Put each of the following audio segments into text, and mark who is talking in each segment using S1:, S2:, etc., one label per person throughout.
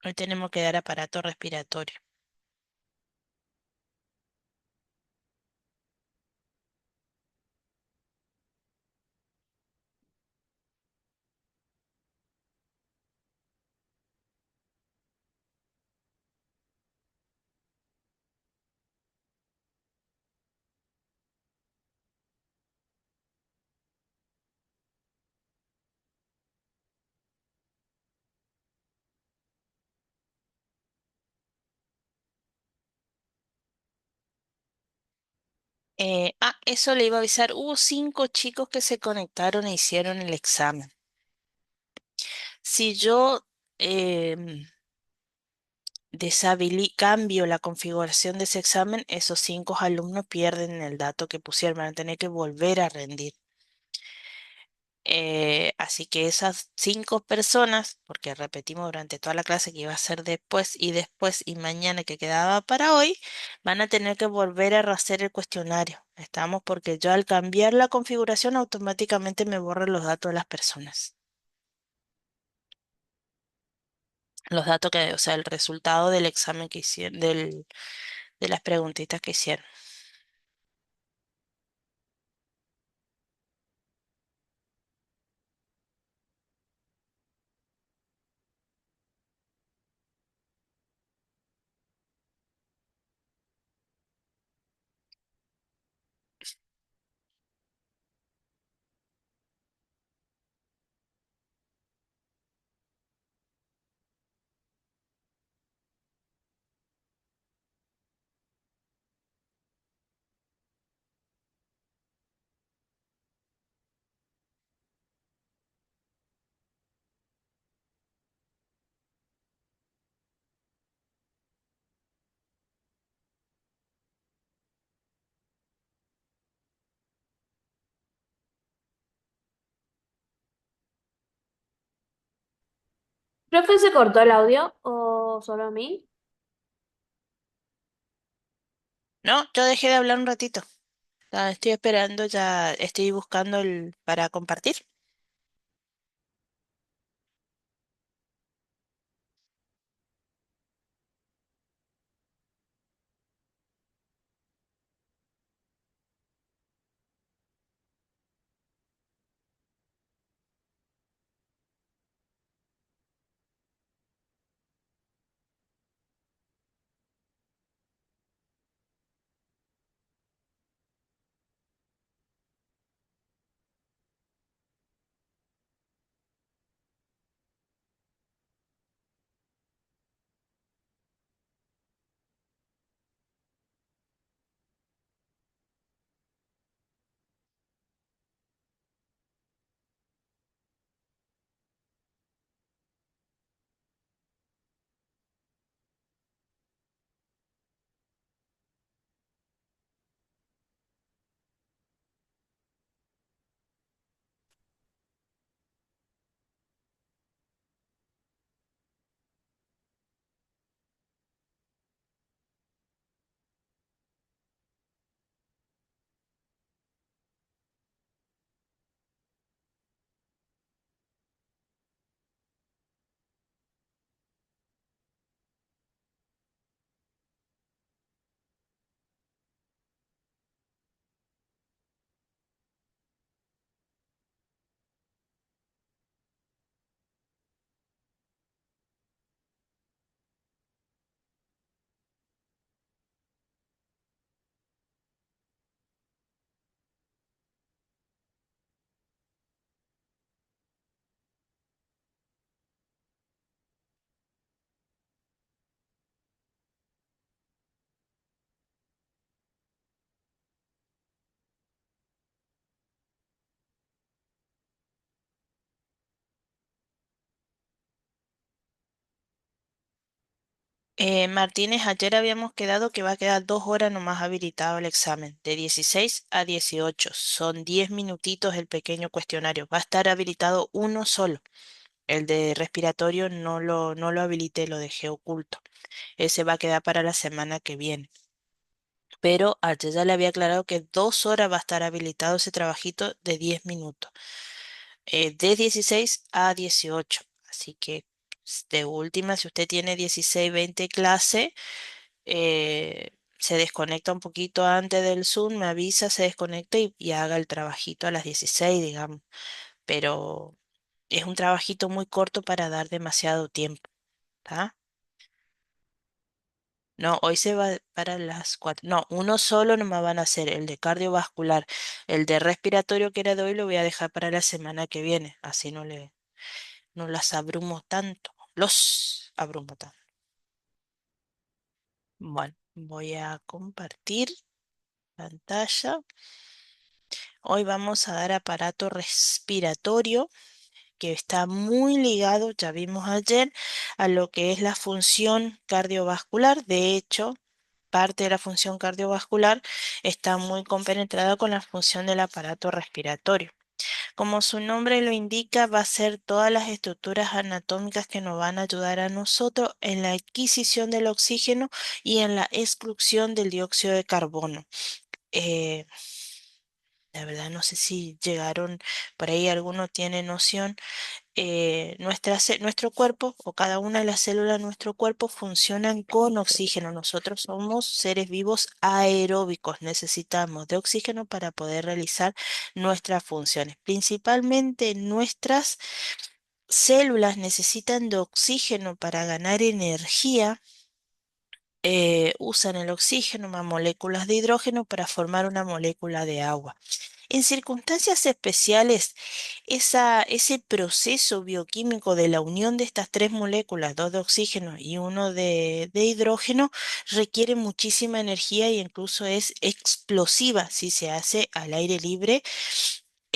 S1: Hoy tenemos que dar aparato respiratorio. Eso le iba a avisar. Hubo 5 chicos que se conectaron e hicieron el examen. Si yo em, cambio la configuración de ese examen, esos 5 alumnos pierden el dato que pusieron, van a tener que volver a rendir. Así que esas 5 personas, porque repetimos durante toda la clase que iba a ser después y mañana que quedaba para hoy, van a tener que volver a hacer el cuestionario. Estamos porque yo al cambiar la configuración automáticamente me borra los datos de las personas. Los datos que, o sea, el resultado del examen que hicieron, de las preguntitas que hicieron.
S2: ¿Profe, se cortó el audio o solo a mí?
S1: No, yo dejé de hablar un ratito. Estoy esperando, ya estoy buscando el para compartir. Martínez, ayer habíamos quedado que va a quedar 2 horas nomás habilitado el examen, de 16 a 18. Son 10 minutitos el pequeño cuestionario. Va a estar habilitado uno solo. El de respiratorio no lo habilité, lo dejé oculto. Ese va a quedar para la semana que viene. Pero ayer ya le había aclarado que 2 horas va a estar habilitado ese trabajito de 10 minutos, de 16 a 18. Así que De última, si usted tiene 16, 20 clase, se desconecta un poquito antes del Zoom, me avisa, se desconecta y haga el trabajito a las 16, digamos. Pero es un trabajito muy corto para dar demasiado tiempo, ¿tá? No, hoy se va para las 4. No, uno solo no me van a hacer, el de cardiovascular. El de respiratorio que era de hoy lo voy a dejar para la semana que viene. Así no las abrumo tanto. Los abrumo tanto. Bueno, voy a compartir pantalla. Hoy vamos a dar aparato respiratorio que está muy ligado, ya vimos ayer, a lo que es la función cardiovascular. De hecho, parte de la función cardiovascular está muy compenetrada con la función del aparato respiratorio. Como su nombre lo indica, va a ser todas las estructuras anatómicas que nos van a ayudar a nosotros en la adquisición del oxígeno y en la exclusión del dióxido de carbono. Eh, la verdad no sé si llegaron, por ahí alguno tiene noción. Nuestro cuerpo o cada una de las células de nuestro cuerpo funcionan con oxígeno. Nosotros somos seres vivos aeróbicos, necesitamos de oxígeno para poder realizar nuestras funciones. Principalmente nuestras células necesitan de oxígeno para ganar energía. Usan el oxígeno más moléculas de hidrógeno para formar una molécula de agua. En circunstancias especiales, ese proceso bioquímico de la unión de estas tres moléculas, dos de oxígeno y uno de hidrógeno, requiere muchísima energía e incluso es explosiva si se hace al aire libre,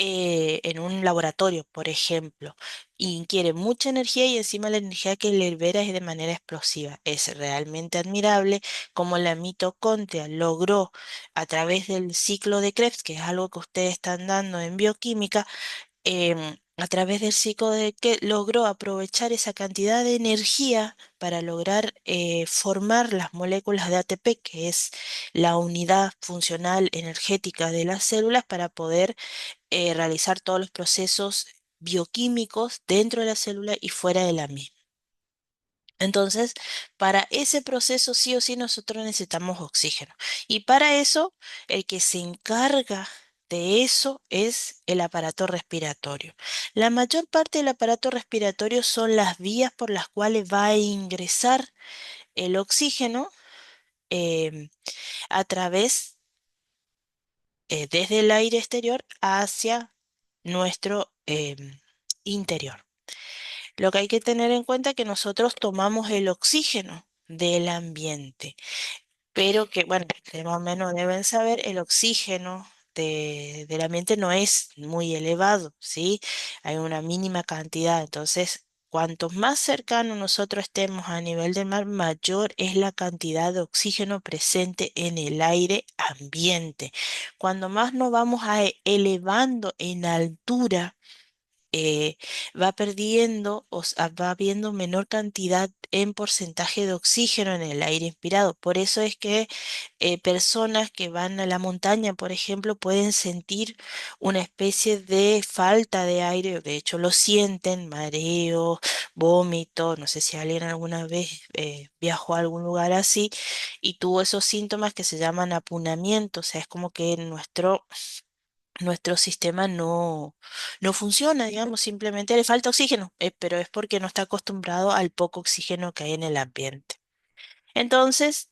S1: en un laboratorio, por ejemplo, y quiere mucha energía y encima la energía que libera es de manera explosiva. Es realmente admirable cómo la mitocondria logró, a través del ciclo de Krebs, que es algo que ustedes están dando en bioquímica, a través del ciclo de que logró aprovechar esa cantidad de energía para lograr formar las moléculas de ATP, que es la unidad funcional energética de las células, para poder realizar todos los procesos bioquímicos dentro de la célula y fuera de la misma. Entonces, para ese proceso sí o sí nosotros necesitamos oxígeno. Y para eso, el que se encarga de eso es el aparato respiratorio. La mayor parte del aparato respiratorio son las vías por las cuales va a ingresar el oxígeno, em, a través, desde el aire exterior hacia nuestro interior. Lo que hay que tener en cuenta es que nosotros tomamos el oxígeno del ambiente, pero que, bueno, ustedes más o menos deben saber, el oxígeno del ambiente no es muy elevado, ¿sí? Hay una mínima cantidad, entonces, cuanto más cercano nosotros estemos a nivel del mar, mayor es la cantidad de oxígeno presente en el aire ambiente. Cuando más nos vamos elevando en altura, eh, va perdiendo, va habiendo menor cantidad en porcentaje de oxígeno en el aire inspirado. Por eso es que personas que van a la montaña, por ejemplo, pueden sentir una especie de falta de aire, de hecho lo sienten, mareo, vómito, no sé si alguien alguna vez viajó a algún lugar así y tuvo esos síntomas que se llaman apunamiento, o sea, es como que nuestro sistema no funciona, digamos, simplemente le falta oxígeno, pero es porque no está acostumbrado al poco oxígeno que hay en el ambiente. Entonces,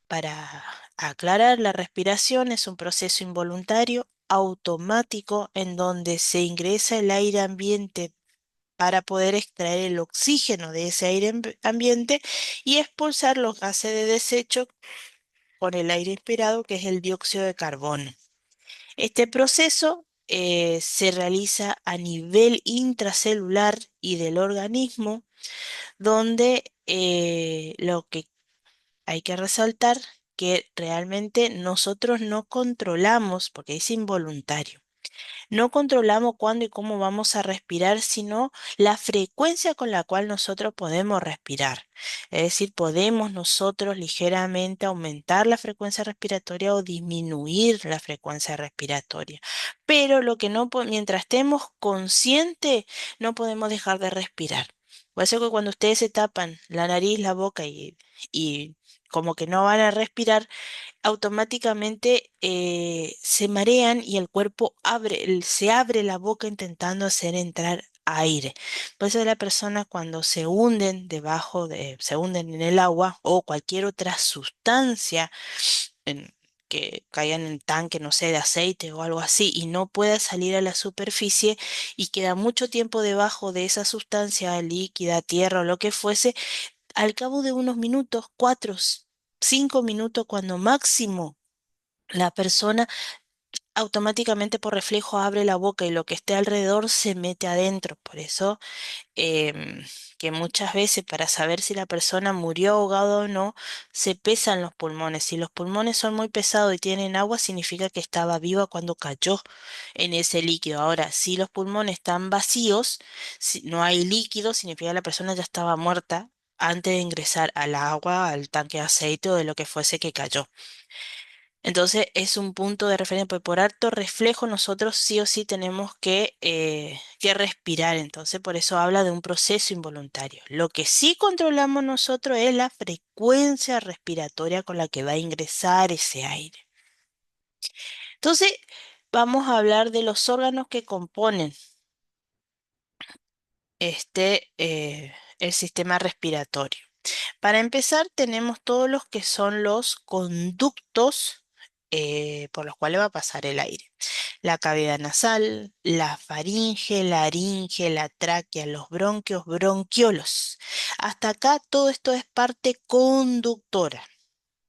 S1: para aclarar, la respiración es un proceso involuntario, automático, en donde se ingresa el aire ambiente para poder extraer el oxígeno de ese aire ambiente y expulsar los gases de desecho con el aire inspirado, que es el dióxido de carbono. Este proceso se realiza a nivel intracelular y del organismo, donde lo que hay que resaltar que realmente nosotros no controlamos, porque es involuntario. No controlamos cuándo y cómo vamos a respirar, sino la frecuencia con la cual nosotros podemos respirar. Es decir, podemos nosotros ligeramente aumentar la frecuencia respiratoria o disminuir la frecuencia respiratoria. Pero lo que no, mientras estemos conscientes, no podemos dejar de respirar. Por eso que cuando ustedes se tapan la nariz, la boca y como que no van a respirar, automáticamente se marean y el cuerpo se abre la boca intentando hacer entrar aire. Por eso la persona cuando se hunden en el agua o cualquier otra sustancia en- que caiga en el tanque, no sé, de aceite o algo así, y no pueda salir a la superficie y queda mucho tiempo debajo de esa sustancia líquida, tierra o lo que fuese, al cabo de unos minutos, 5 minutos, cuando máximo, la persona automáticamente por reflejo abre la boca y lo que esté alrededor se mete adentro. Por eso em, que muchas veces para saber si la persona murió ahogada o no, se pesan los pulmones. Si los pulmones son muy pesados y tienen agua, significa que estaba viva cuando cayó en ese líquido. Ahora, si los pulmones están vacíos, si no hay líquido, significa que la persona ya estaba muerta antes de ingresar al agua, al tanque de aceite o de lo que fuese que cayó. Entonces es un punto de referencia, porque por harto reflejo nosotros sí o sí tenemos que respirar. Entonces por eso habla de un proceso involuntario. Lo que sí controlamos nosotros es la frecuencia respiratoria con la que va a ingresar ese aire. Entonces vamos a hablar de los órganos que componen el sistema respiratorio. Para empezar, tenemos todos los que son los conductos por los cuales va a pasar el aire. La cavidad nasal, la faringe, laringe, la tráquea, los bronquios, bronquiolos. Hasta acá todo esto es parte conductora.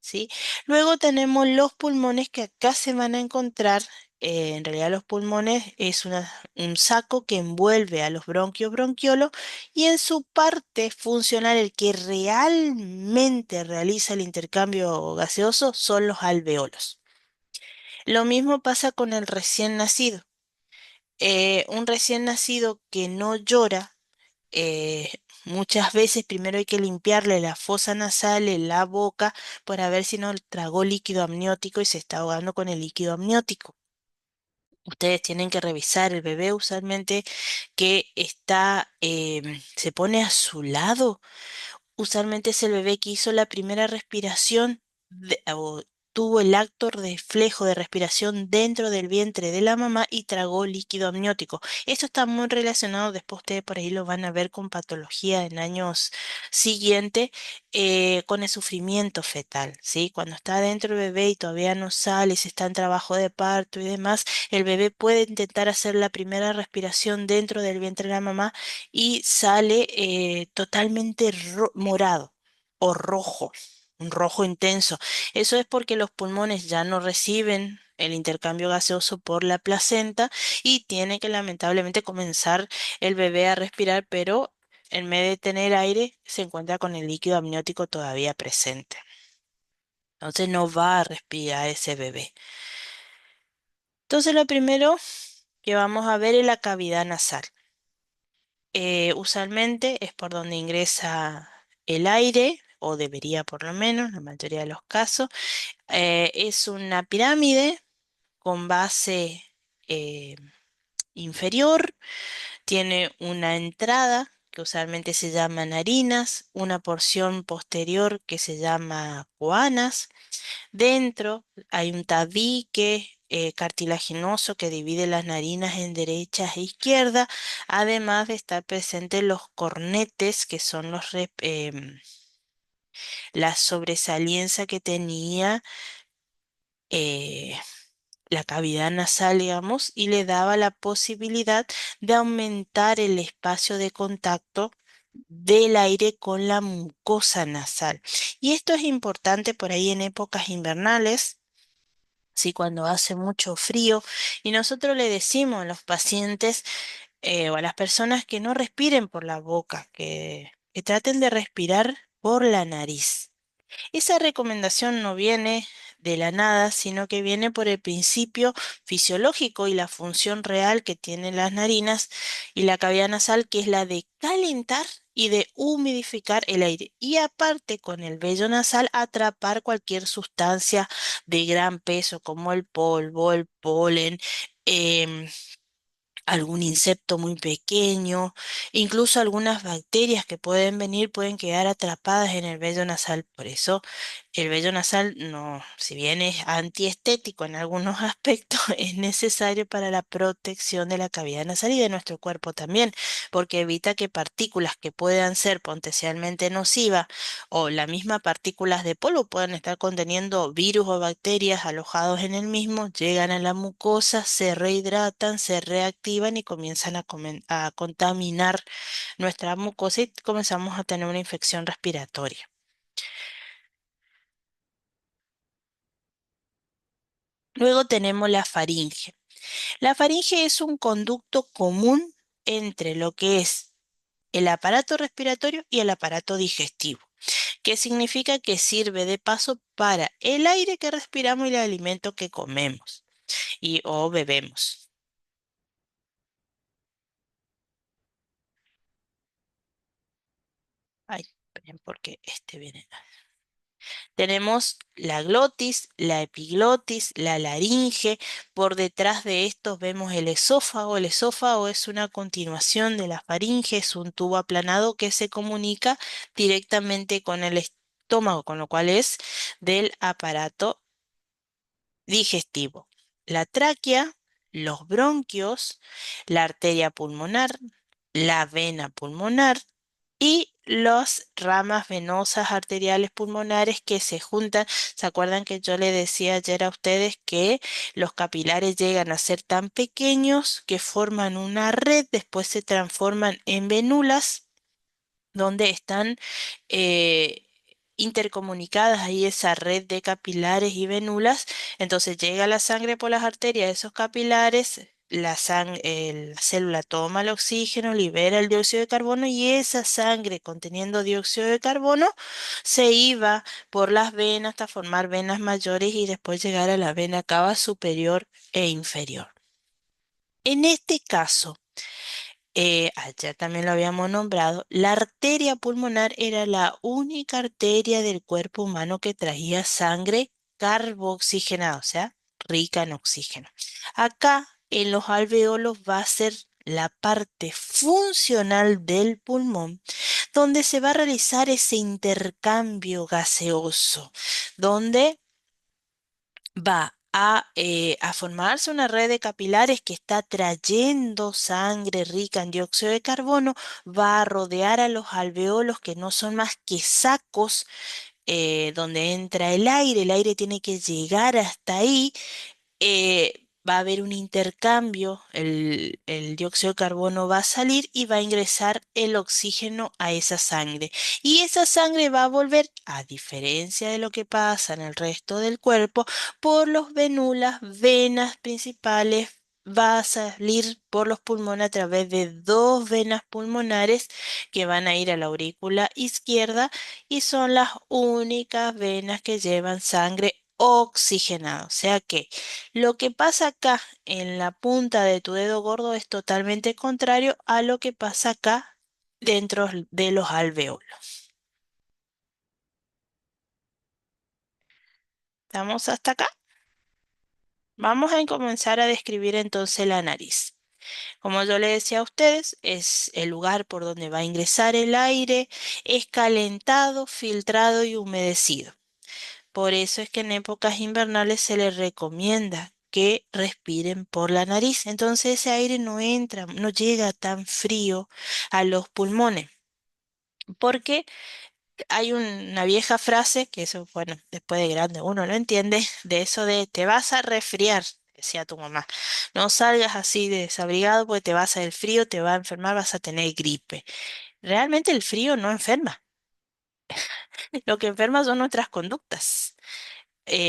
S1: ¿Sí? Luego tenemos los pulmones que acá se van a encontrar. En realidad los pulmones es un saco que envuelve a los bronquios bronquiolos y en su parte funcional, el que realmente realiza el intercambio gaseoso son los alveolos. Lo mismo pasa con el recién nacido. Un recién nacido que no llora, muchas veces primero hay que limpiarle la fosa nasal, la boca, para ver si no tragó líquido amniótico y se está ahogando con el líquido amniótico. Ustedes tienen que revisar el bebé usualmente que se pone a su lado. Usualmente es el bebé que hizo la primera respiración o tuvo el acto reflejo de respiración dentro del vientre de la mamá y tragó líquido amniótico. Esto está muy relacionado, después ustedes por ahí lo van a ver con patología en años siguientes, con el sufrimiento fetal, ¿sí? Cuando está dentro el bebé y todavía no sale, se está en trabajo de parto y demás, el bebé puede intentar hacer la primera respiración dentro del vientre de la mamá y sale totalmente morado o rojo, un rojo intenso. Eso es porque los pulmones ya no reciben el intercambio gaseoso por la placenta y tiene que lamentablemente comenzar el bebé a respirar, pero en vez de tener aire, se encuentra con el líquido amniótico todavía presente. Entonces no va a respirar ese bebé. Entonces lo primero que vamos a ver es la cavidad nasal. Usualmente es por donde ingresa el aire, o debería por lo menos, en la mayoría de los casos. Es una pirámide con base eh, inferior, tiene una entrada que usualmente se llama narinas, una porción posterior que se llama coanas. Dentro hay un tabique cartilaginoso que divide las narinas en derecha e izquierda, además de estar presentes los cornetes, que son la sobresaliencia que tenía eh, la cavidad nasal, digamos, y le daba la posibilidad de aumentar el espacio de contacto del aire con la mucosa nasal. Y esto es importante por ahí en épocas invernales. Sí, cuando hace mucho frío y nosotros le decimos a los pacientes o a las personas que no respiren por la boca, que traten de respirar por la nariz. Esa recomendación no viene de la nada, sino que viene por el principio fisiológico y la función real que tienen las narinas y la cavidad nasal, que es la de calentar y de humidificar el aire. Y aparte, con el vello nasal, atrapar cualquier sustancia de gran peso, como el polvo, el polen, em, algún insecto muy pequeño, incluso algunas bacterias que pueden venir pueden quedar atrapadas en el vello nasal. Por eso el vello nasal no, si bien es antiestético en algunos aspectos, es necesario para la protección de la cavidad nasal y de nuestro cuerpo también, porque evita que partículas que puedan ser potencialmente nocivas o las mismas partículas de polvo puedan estar conteniendo virus o bacterias alojados en el mismo, llegan a la mucosa, se rehidratan, se reactivan y comienzan a contaminar nuestra mucosa y comenzamos a tener una infección respiratoria. Luego tenemos la faringe. La faringe es un conducto común entre lo que es el aparato respiratorio y el aparato digestivo, que significa que sirve de paso para el aire que respiramos y el alimento que comemos y o bebemos. Ay, esperen porque este viene. Tenemos la glotis, la epiglotis, la laringe. Por detrás de estos vemos el esófago. El esófago es una continuación de la faringe, es un tubo aplanado que se comunica directamente con el estómago, con lo cual es del aparato digestivo. La tráquea, los bronquios, la arteria pulmonar, la vena pulmonar y las ramas venosas arteriales pulmonares que se juntan. ¿Se acuerdan que yo le decía ayer a ustedes que los capilares llegan a ser tan pequeños que forman una red, después se transforman en venulas? Donde están eh, intercomunicadas ahí esa red de capilares y venulas. Entonces llega la sangre por las arterias de esos capilares, la célula toma el oxígeno, libera el dióxido de carbono y esa sangre conteniendo dióxido de carbono se iba por las venas hasta formar venas mayores y después llegar a la vena cava superior e inferior. En este caso, ayer también lo habíamos nombrado, la arteria pulmonar era la única arteria del cuerpo humano que traía sangre carboxigenada, o sea, rica en oxígeno. Acá en los alveolos va a ser la parte funcional del pulmón, donde se va a realizar ese intercambio gaseoso, donde va a formarse una red de capilares que está trayendo sangre rica en dióxido de carbono, va a rodear a los alveolos que no son más que sacos donde entra el aire tiene que llegar hasta ahí, va a haber un intercambio, el dióxido de carbono va a salir y va a ingresar el oxígeno a esa sangre. Y esa sangre va a volver, a diferencia de lo que pasa en el resto del cuerpo, por los venulas, venas principales. Va a salir por los pulmones a través de dos venas pulmonares que van a ir a la aurícula izquierda y son las únicas venas que llevan sangre oxigenada. O sea que lo que pasa acá en la punta de tu dedo gordo es totalmente contrario a lo que pasa acá dentro de los alvéolos. ¿Estamos hasta acá? Vamos a comenzar a describir entonces la nariz. Como yo le decía a ustedes, es el lugar por donde va a ingresar el aire, es calentado, filtrado y humedecido. Por eso es que en épocas invernales se les recomienda que respiren por la nariz. Entonces ese aire no entra, no llega tan frío a los pulmones. Porque hay una vieja frase, que eso, bueno, después de grande uno lo entiende, de eso de te vas a resfriar, decía tu mamá. No salgas así de desabrigado porque te vas a el frío, te va a enfermar, vas a tener gripe. Realmente el frío no enferma. Lo que enferma son nuestras conductas.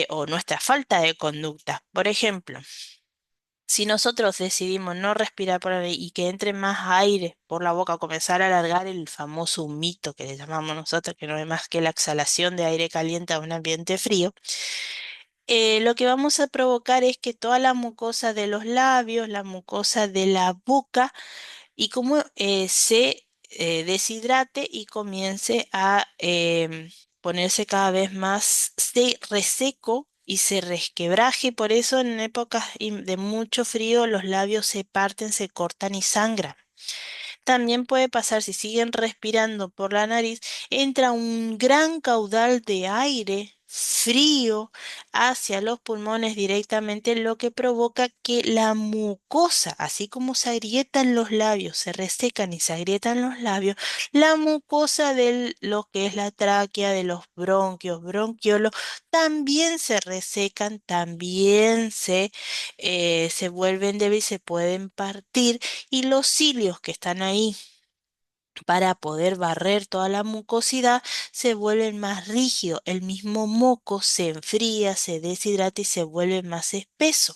S1: O nuestra falta de conducta. Por ejemplo, si nosotros decidimos no respirar por ahí y que entre más aire por la boca, comenzar a alargar el famoso humito que le llamamos nosotros, que no es más que la exhalación de aire caliente a un ambiente frío, lo que vamos a provocar es que toda la mucosa de los labios, la mucosa de la boca, y como se deshidrate y comience a ponerse cada vez más reseco y se resquebraje, y por eso en épocas de mucho frío los labios se parten, se cortan y sangran. También puede pasar si siguen respirando por la nariz, entra un gran caudal de aire frío hacia los pulmones directamente, lo que provoca que la mucosa, así como se agrietan los labios, se resecan y se agrietan los labios, la mucosa de lo que es la tráquea, de los bronquios, bronquiolos, también se resecan, también se vuelven débiles, se pueden partir y los cilios que están ahí para poder barrer toda la mucosidad se vuelven más rígidos. El mismo moco se enfría, se deshidrata y se vuelve más espeso.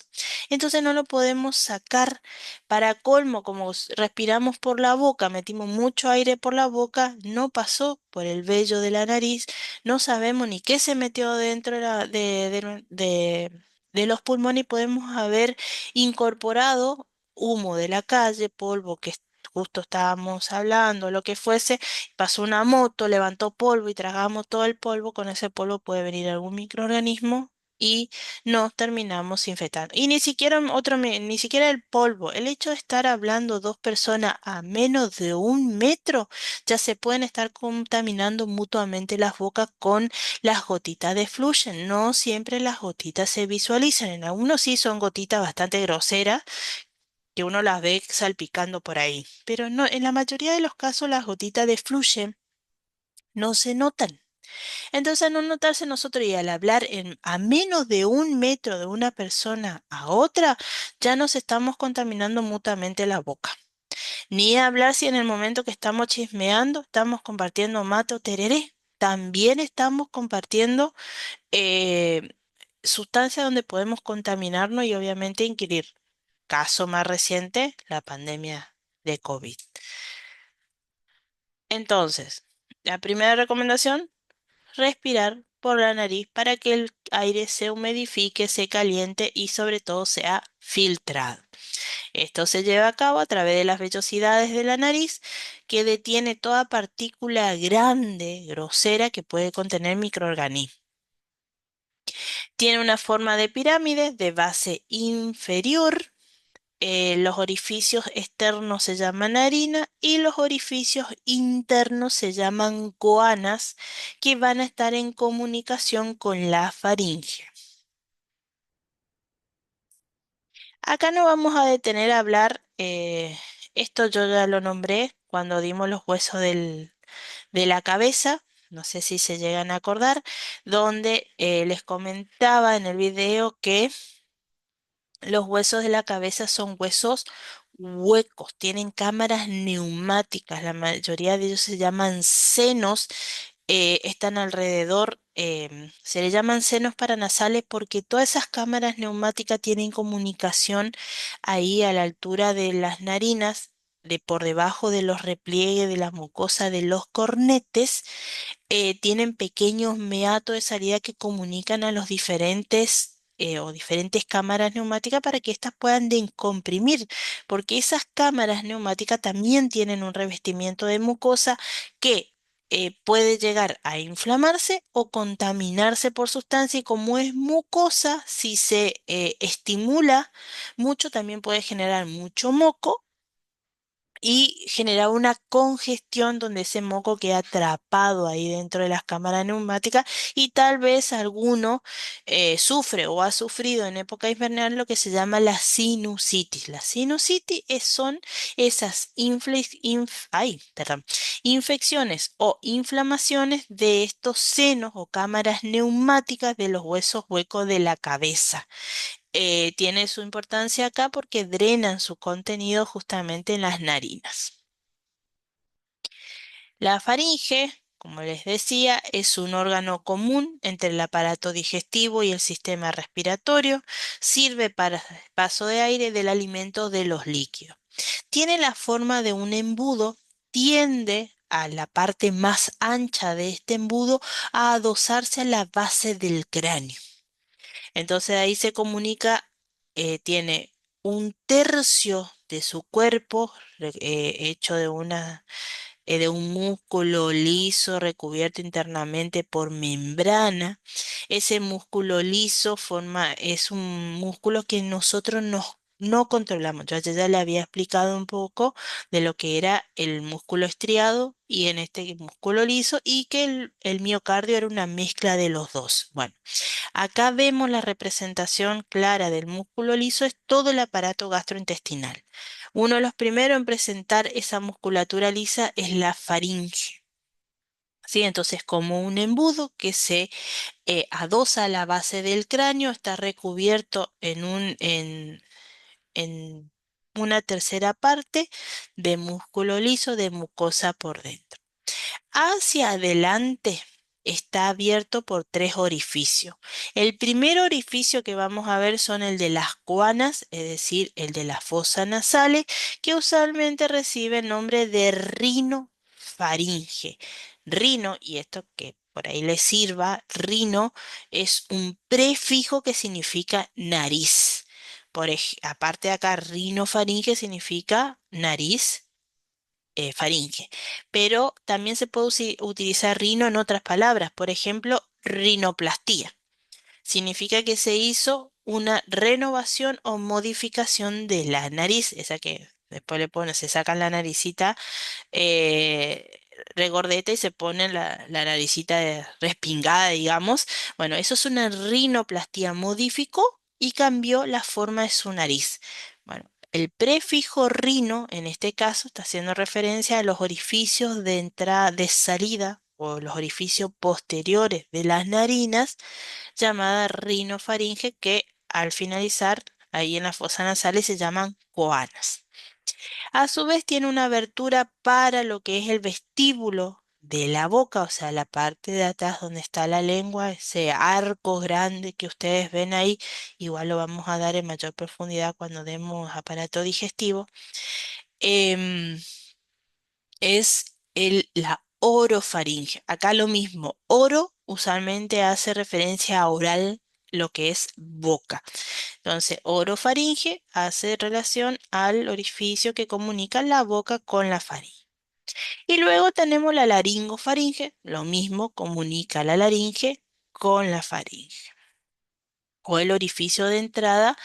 S1: Entonces no lo podemos sacar. Para colmo, como respiramos por la boca, metimos mucho aire por la boca, no pasó por el vello de la nariz, no sabemos ni qué se metió dentro de los pulmones y podemos haber incorporado humo de la calle, polvo que justo estábamos hablando, lo que fuese, pasó una moto, levantó polvo y tragamos todo el polvo, con ese polvo puede venir algún microorganismo y nos terminamos infectando. Y ni siquiera ni siquiera el polvo, el hecho de estar hablando dos personas a menos de 1 metro, ya se pueden estar contaminando mutuamente las bocas con las gotitas de fluyen. No siempre las gotitas se visualizan, en algunos sí son gotitas bastante groseras que uno las ve salpicando por ahí. Pero no, en la mayoría de los casos las gotitas de fluye no se notan. Entonces, al no notarse nosotros y al hablar a menos de 1 metro de una persona a otra, ya nos estamos contaminando mutuamente la boca. Ni hablar si en el momento que estamos chismeando, estamos compartiendo mate o tereré. También estamos compartiendo eh, sustancias donde podemos contaminarnos y obviamente inquirir. Caso más reciente, la pandemia de COVID. Entonces, la primera recomendación, respirar por la nariz para que el aire se humidifique, se caliente y sobre todo sea filtrado. Esto se lleva a cabo a través de las vellosidades de la nariz que detiene toda partícula grande, grosera que puede contener microorganismos. Tiene una forma de pirámide de base inferior. Los orificios externos se llaman narina y los orificios internos se llaman goanas, que van a estar en comunicación con la faringe. Acá no vamos a detener a hablar, esto yo ya lo nombré cuando dimos los huesos de la cabeza, no sé si se llegan a acordar, donde les comentaba en el video que los huesos de la cabeza son huesos huecos, tienen cámaras neumáticas, la mayoría de ellos se llaman senos, están alrededor, se le llaman senos paranasales porque todas esas cámaras neumáticas tienen comunicación ahí a la altura de las narinas, de por debajo de los repliegues de la mucosa de los cornetes, tienen pequeños meatos de salida que comunican a los diferentes o diferentes cámaras neumáticas para que éstas puedan descomprimir, porque esas cámaras neumáticas también tienen un revestimiento de mucosa que puede llegar a inflamarse o contaminarse por sustancia y como es mucosa, si se estimula mucho, también puede generar mucho moco y generaba una congestión donde ese moco queda atrapado ahí dentro de las cámaras neumáticas y tal vez alguno sufre o ha sufrido en época invernal lo que se llama la sinusitis. La sinusitis son esas infecciones o inflamaciones de estos senos o cámaras neumáticas de los huesos huecos de la cabeza. Tiene su importancia acá porque drenan su contenido justamente en las narinas. La faringe, como les decía, es un órgano común entre el aparato digestivo y el sistema respiratorio. Sirve para el paso de aire del alimento de los líquidos. Tiene la forma de un embudo, tiende a la parte más ancha de este embudo a adosarse a la base del cráneo. Entonces ahí se comunica, tiene 1/3 de su cuerpo hecho de una de un músculo liso recubierto internamente por membrana. Ese músculo liso es un músculo que nosotros no controlamos. Yo ya le había explicado un poco de lo que era el músculo estriado y en este músculo liso y que el miocardio era una mezcla de los dos. Bueno, acá vemos la representación clara del músculo liso, es todo el aparato gastrointestinal. Uno de los primeros en presentar esa musculatura lisa es la faringe. ¿Sí? Entonces, como un embudo que se adosa a la base del cráneo, está recubierto en una tercera parte de músculo liso de mucosa por dentro. Hacia adelante está abierto por tres orificios. El primer orificio que vamos a ver son el de las cuanas, es decir, el de las fosas nasales, que usualmente recibe el nombre de rinofaringe. Rino, y esto que por ahí le sirva, rino es un prefijo que significa nariz. Aparte de acá, rinofaringe significa nariz faringe. Pero también se puede utilizar rino en otras palabras. Por ejemplo, rinoplastía. Significa que se hizo una renovación o modificación de la nariz, esa que después le ponen, se sacan la naricita eh, regordeta y se pone la naricita respingada, digamos. Bueno, eso es una rinoplastía. Modificó y cambió la forma de su nariz. Bueno, el prefijo rino, en este caso, está haciendo referencia a los orificios de entrada, de salida o los orificios posteriores de las narinas, llamada rinofaringe, que al finalizar, ahí en las fosas nasales se llaman coanas. A su vez tiene una abertura para lo que es el vestíbulo de la boca, o sea, la parte de atrás donde está la lengua, ese arco grande que ustedes ven ahí, igual lo vamos a dar en mayor profundidad cuando demos aparato digestivo, em, es la orofaringe. Acá lo mismo, oro usualmente hace referencia a oral, lo que es boca. Entonces, orofaringe hace relación al orificio que comunica la boca con la faringe. Y luego tenemos la laringofaringe, lo mismo comunica la laringe con la faringe, o el orificio de entrada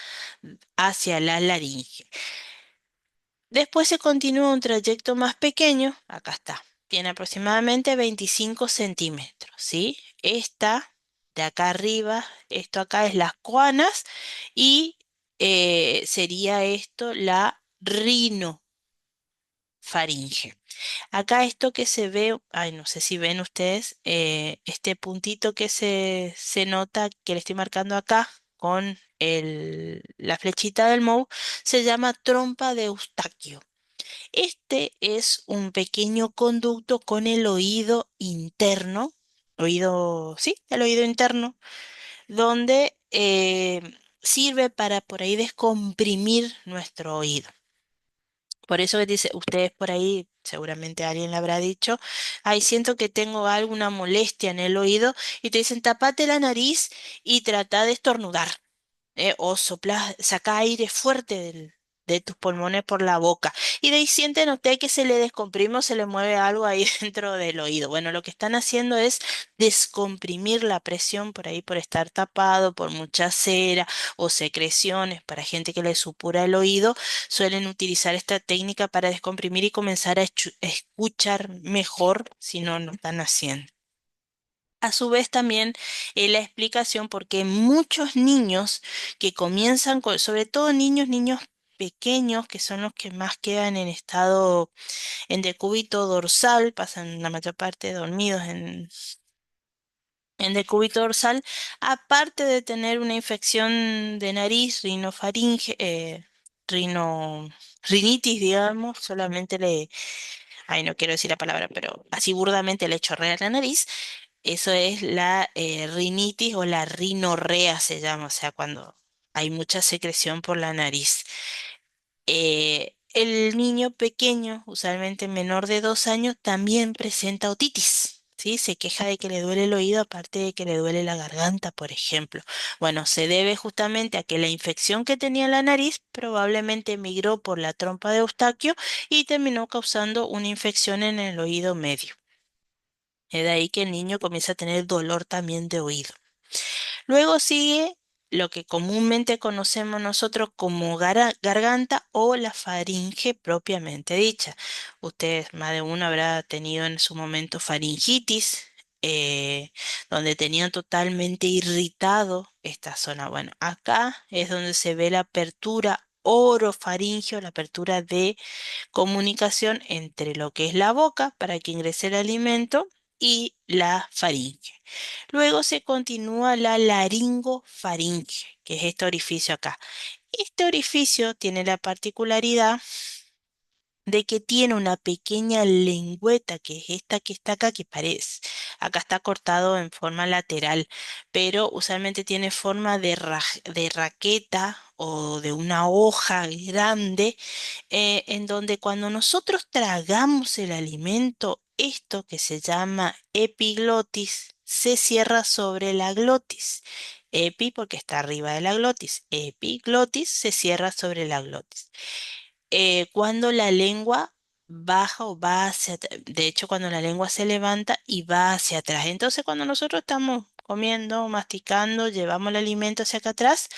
S1: hacia la laringe. Después se continúa un trayecto más pequeño, acá está, tiene aproximadamente 25 centímetros, ¿sí? Esta de acá arriba, esto acá es las coanas y sería esto la rinofaringe. Acá esto que se ve, ay, no sé si ven ustedes, este puntito que se nota que le estoy marcando acá con la flechita del mouse, se llama trompa de Eustaquio. Este es un pequeño conducto con el oído interno, oído, sí, el oído interno, donde sirve para por ahí descomprimir nuestro oído. Por eso que dice, ustedes por ahí, seguramente alguien le habrá dicho, ay, siento que tengo alguna molestia en el oído, y te dicen, tapate la nariz y trata de estornudar, o sopla, saca aire fuerte de tus pulmones por la boca. Y de ahí sienten ustedes que se le descomprime o se le mueve algo ahí dentro del oído. Bueno, lo que están haciendo es descomprimir la presión por ahí por estar tapado, por mucha cera o secreciones. Para gente que le supura el oído, suelen utilizar esta técnica para descomprimir y comenzar a escuchar mejor si no lo están haciendo. A su vez también la explicación porque muchos niños que comienzan con, sobre todo niños pequeños, que son los que más quedan en estado en decúbito dorsal, pasan la mayor parte dormidos en decúbito dorsal, aparte de tener una infección de nariz, rinofaringe, rinitis, digamos, solamente ay, no quiero decir la palabra, pero así burdamente le chorrea la nariz. Eso es la rinitis o la rinorrea se llama, o sea, cuando hay mucha secreción por la nariz. El niño pequeño, usualmente menor de 2 años, también presenta otitis. ¿sí? Se queja de que le duele el oído, aparte de que le duele la garganta, por ejemplo. Bueno, se debe justamente a que la infección que tenía en la nariz probablemente migró por la trompa de Eustaquio y terminó causando una infección en el oído medio. Es de ahí que el niño comienza a tener dolor también de oído. Luego sigue lo que comúnmente conocemos nosotros como garganta o la faringe propiamente dicha. Ustedes, más de uno habrá tenido en su momento faringitis, eh, donde tenían totalmente irritado esta zona. Bueno, acá es donde se ve la apertura orofaringeo, la apertura de comunicación entre lo que es la boca para que ingrese el alimento y la faringe. Luego se continúa la laringofaringe, que es este orificio acá. Este orificio tiene la particularidad de que tiene una pequeña lengüeta, que es esta que está acá, que parece. Acá está cortado en forma lateral, pero usualmente tiene forma de raqueta o de una hoja grande, en donde cuando nosotros tragamos el alimento, esto que se llama epiglotis, se cierra sobre la glotis. Epi porque está arriba de la glotis. Epiglotis se cierra sobre la glotis. Cuando la lengua baja o va hacia atrás, de hecho cuando la lengua se levanta y va hacia atrás. Entonces cuando nosotros estamos comiendo, masticando, llevamos el alimento hacia acá atrás,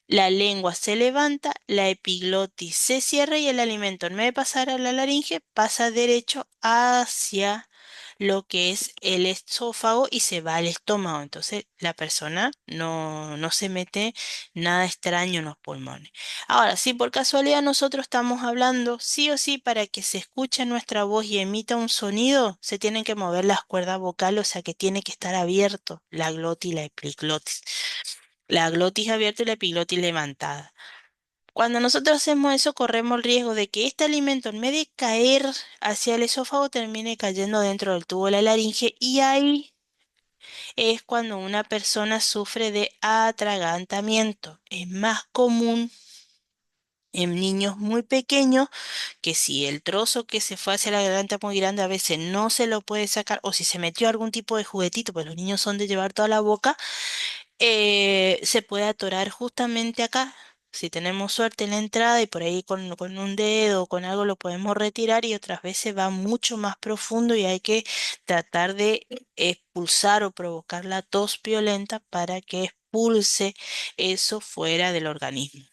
S1: la lengua se levanta, la epiglotis se cierra y el alimento, en vez de pasar a la laringe, pasa derecho hacia lo que es el esófago y se va al estómago. Entonces la persona no se mete nada extraño en los pulmones. Ahora, si por casualidad nosotros estamos hablando, sí o sí, para que se escuche nuestra voz y emita un sonido, se tienen que mover las cuerdas vocales, o sea que tiene que estar abierto la glotis y la epiglotis. La glotis abierta y la epiglotis levantada. Cuando nosotros hacemos eso, corremos el riesgo de que este alimento, en vez de caer hacia el esófago, termine cayendo dentro del tubo de la laringe y ahí es cuando una persona sufre de atragantamiento. Es más común en niños muy pequeños que si el trozo que se fue hacia la garganta es muy grande, a veces no se lo puede sacar, o si se metió algún tipo de juguetito, pues los niños son de llevar toda la boca, se puede atorar justamente acá. Si tenemos suerte en la entrada y por ahí con un dedo o con algo lo podemos retirar, y otras veces va mucho más profundo y hay que tratar de expulsar o provocar la tos violenta para que expulse eso fuera del organismo.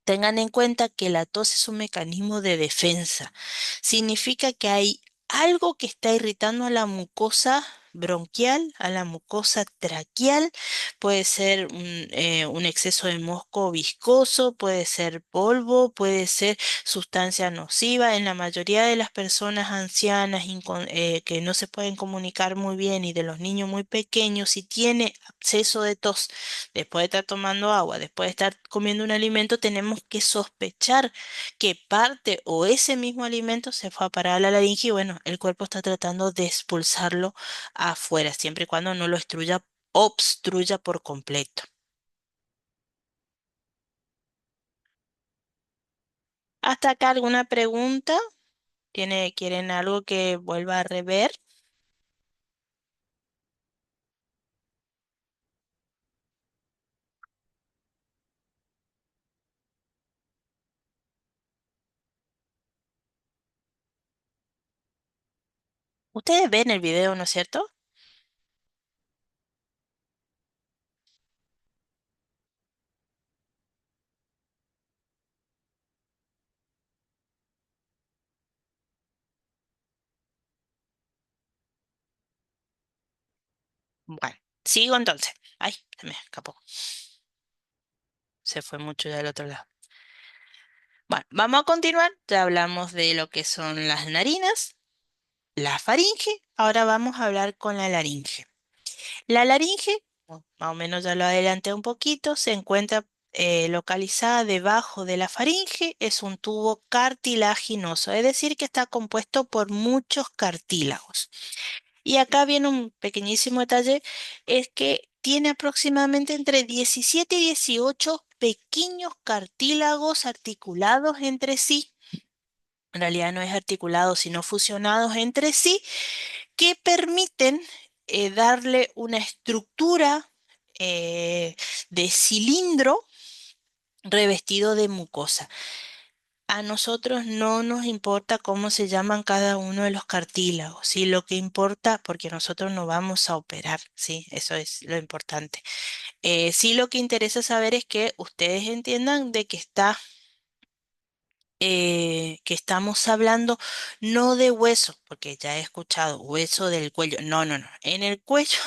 S1: Tengan en cuenta que la tos es un mecanismo de defensa. Significa que hay algo que está irritando a la mucosa bronquial, a la mucosa traqueal. Puede ser un exceso de mosco viscoso, puede ser polvo, puede ser sustancia nociva. En la mayoría de las personas ancianas que no se pueden comunicar muy bien y de los niños muy pequeños, si tiene acceso de tos, después de estar tomando agua, después de estar comiendo un alimento, tenemos que sospechar que parte o ese mismo alimento se fue a parar a la laringe y bueno, el cuerpo está tratando de expulsarlo afuera, siempre y cuando no lo obstruya por completo. ¿Hasta acá alguna pregunta? ¿Quieren algo que vuelva a rever? Ustedes ven el video, ¿no es cierto? Bueno, sigo entonces. Ay, se me escapó. Se fue mucho del otro lado. Bueno, vamos a continuar. Ya hablamos de lo que son las narinas, la faringe. Ahora vamos a hablar con la laringe. La laringe, más o menos ya lo adelanté un poquito, se encuentra localizada debajo de la faringe. Es un tubo cartilaginoso, es decir, que está compuesto por muchos cartílagos. Y acá viene un pequeñísimo detalle, es que tiene aproximadamente entre 17 y 18 pequeños cartílagos articulados entre sí. En realidad no es articulados, sino fusionados entre sí, que permiten darle una estructura de cilindro revestido de mucosa. A nosotros no nos importa cómo se llaman cada uno de los cartílagos, ¿sí? Lo que importa, porque nosotros no vamos a operar, ¿sí? Eso es lo importante. Sí, lo que interesa saber es que ustedes entiendan de que estamos hablando no de hueso, porque ya he escuchado hueso del cuello. No, no, no. En el cuello,